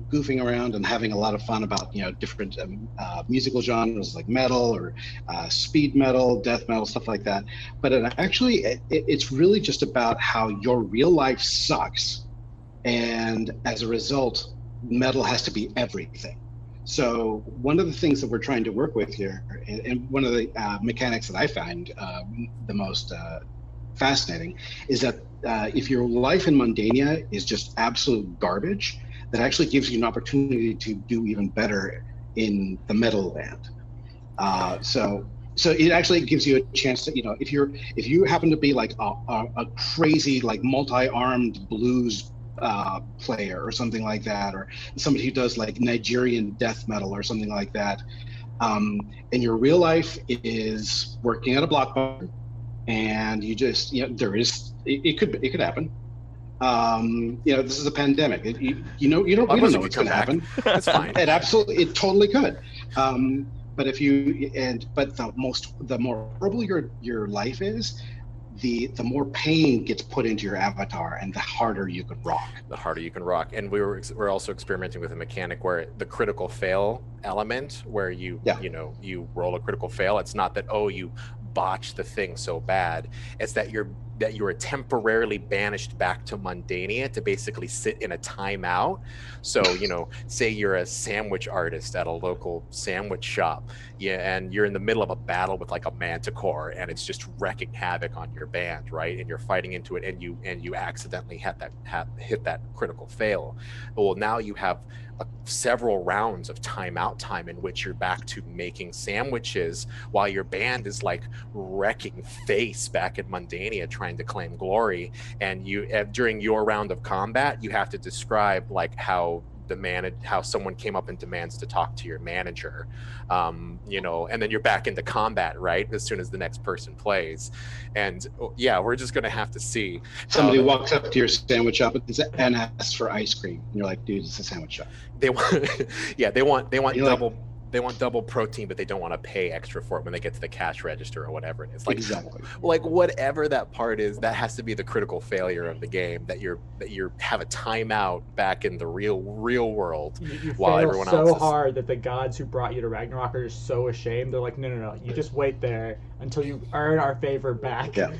S3: goofing around and having a lot of fun about different musical genres like metal or speed metal, death metal, stuff like that. But it's really just about how your real life sucks, and as a result, metal has to be everything. So one of the things that we're trying to work with here, and one of the mechanics that I find the most fascinating, is that if your life in Mundania is just absolute garbage, that actually gives you an opportunity to do even better in the metal land. So it actually gives you a chance to, if you happen to be like a crazy, like multi-armed blues player or something like that, or somebody who does like Nigerian death metal or something like that, and your real life is working at a Blockbuster, and you just it could happen. This is a pandemic. You don't know what's going to happen.
S2: That's fine.
S3: It totally could. But the more horrible your life is, the more pain gets put into your avatar, and the harder you can rock.
S2: And we're also experimenting with a mechanic where the critical fail element, where you roll a critical fail. It's not that you botch the thing so bad. It's that you're that you are temporarily banished back to Mundania to basically sit in a timeout. So, say you're a sandwich artist at a local sandwich shop, and you're in the middle of a battle with like a manticore, and it's just wrecking havoc on your band, right? And you're fighting into it, and you accidentally hit that critical fail. Well, now you have several rounds of timeout time in which you're back to making sandwiches while your band is like wrecking face back in Mundania trying to claim glory. And you, during your round of combat, you have to describe like how someone came up and demands to talk to your manager, and then you're back into combat right as soon as the next person plays. And we're just gonna have to see.
S3: Somebody walks up to your sandwich shop and asks for ice cream, and you're like, dude, it's a sandwich shop.
S2: They want
S3: You're
S2: double. They want double protein, but they don't want to pay extra for it when they get to the cash register or whatever it is. Like,
S3: exactly.
S2: Like whatever that part is, that has to be the critical failure of the game. That you have a timeout back in the real world
S6: You
S2: while
S6: fail
S2: everyone
S6: so
S2: else is.
S6: hard that the gods who brought you to Ragnarok are so ashamed. They're like, no, you just wait there until you earn our favor back.
S3: Yeah.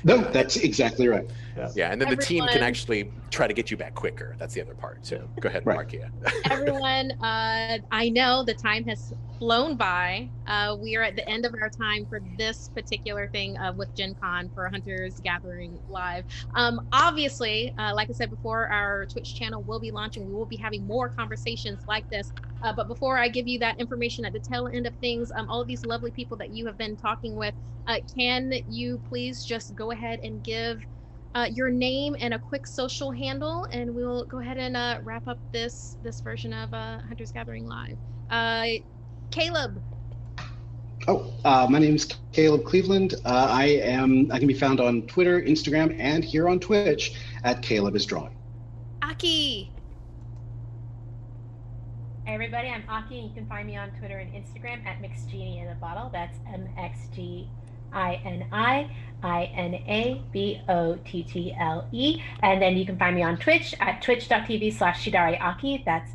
S3: No, that's exactly right.
S2: Yeah, and then the team can
S1: Everyone-
S2: actually try to get you back quicker. That's the other part too. Go ahead,
S3: Right.
S2: Markia.
S1: Everyone, I know the time has flown by. We are at the end of our time for this particular thing with Gen Con for Hunters Gathering Live. Obviously, like I said before, our Twitch channel will be launching. We will be having more conversations like this. But before I give you that information at the tail end of things, all of these lovely people that you have been talking with, can you please just go ahead and give your name and a quick social handle, and we'll go ahead and wrap up this version of Hunters Gathering Live. Caleb.
S3: My name is Caleb Cleveland. I can be found on Twitter, Instagram, and here on Twitch at Caleb is Drawing.
S1: Aki.
S4: Hey everybody, I'm Aki, and you can find me on Twitter and Instagram at MixGenie in a Bottle. That's MXGINIINABOTTLE. And then you can find me on Twitch at twitch.tv/ShidareAki. That's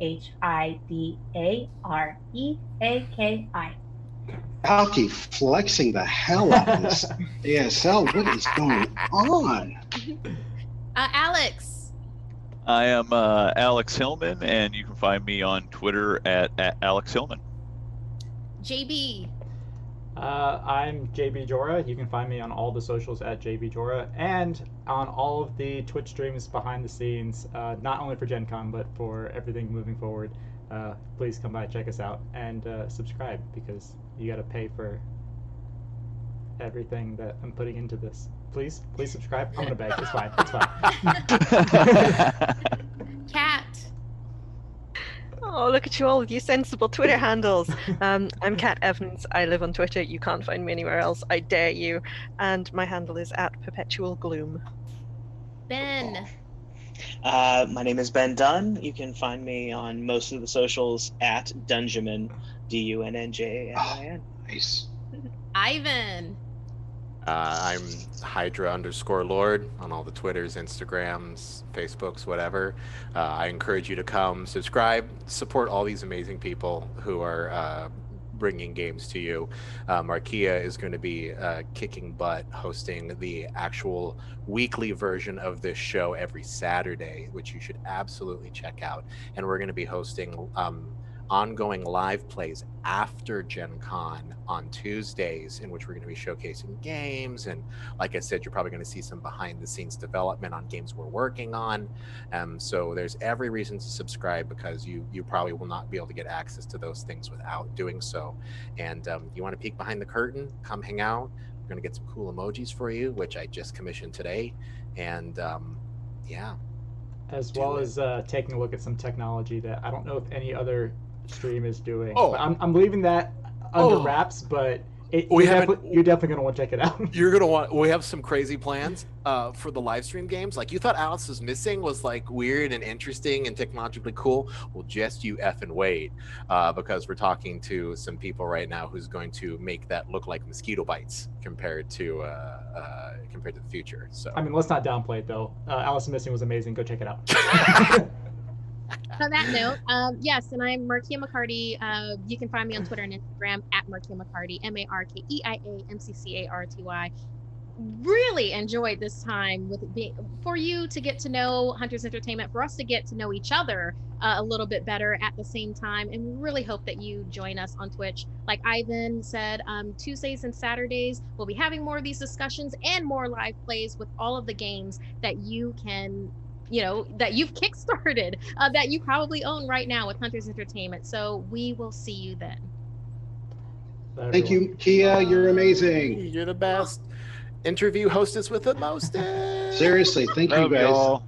S4: SHIDAREAKI.
S3: Alki flexing the hell out of this ASL. What is going on?
S1: Alex.
S5: I am Alex Hillman, and you can find me on Twitter at Alex Hillman.
S1: JB.
S6: I'm JB Jora. You can find me on all the socials at JB Jora and on all of the Twitch streams behind the scenes, not only for Gen Con, but for everything moving forward. Please come by, check us out, and subscribe, because you got to pay for everything that I'm putting into this. Please subscribe. I'm gonna beg. It's fine.
S1: Kat.
S7: Oh, look at you all with your sensible Twitter handles. I'm Kat Evans. I live on Twitter. You can't find me anywhere else. I dare you. And my handle is @perpetualgloom.
S1: Ben.
S8: My name is Ben Dunn. You can find me on most of the socials at Dunjamin, DUNNJAMIN.
S3: Nice.
S1: Ivan.
S2: I'm Hydra_Lord on all the Twitters, Instagrams, Facebooks, whatever. I encourage you to come subscribe, support all these amazing people who are bringing games to you. Markia is going to be kicking butt, hosting the actual weekly version of this show every Saturday, which you should absolutely check out. And we're going to be hosting ongoing live plays after Gen Con on Tuesdays, in which we're going to be showcasing games. And like I said, you're probably going to see some behind the scenes development on games we're working on. So there's every reason to subscribe, because you probably will not be able to get access to those things without doing so. And you want to peek behind the curtain, come hang out. We're going to get some cool emojis for you, which I just commissioned today. And yeah.
S6: As well as taking a look at some technology that I don't know if any other stream is doing.
S2: Oh.
S6: But I'm leaving that under wraps, but you're definitely going to want to check it out.
S2: You're gonna want. We have some crazy plans for the live stream games. Like, you thought Alice was Missing was like weird and interesting and technologically cool. Well, just you effing wait, because we're talking to some people right now who's going to make that look like mosquito bites compared to the future. So
S6: I mean, let's not downplay it though. Alice Missing was amazing. Go check it out.
S1: On that note, yes, and I'm Markia McCarty. You can find me on Twitter and Instagram at Markia McCarty, MARKEIAMCCARTY. really enjoyed this time with being for you to get to know Hunters Entertainment, for us to get to know each other a little bit better at the same time, and we really hope that you join us on Twitch. Like Ivan said, Tuesdays and Saturdays we'll be having more of these discussions and more live plays with all of the games that you can, that you've kickstarted, that you probably own right now with Hunters Entertainment. So we will see you then.
S6: Bye,
S3: Thank
S6: everyone.
S3: you, Kia. You're amazing.
S2: You're the best interview hostess with the mostest.
S3: Seriously, thank you
S5: Love
S3: guys.
S5: y'all.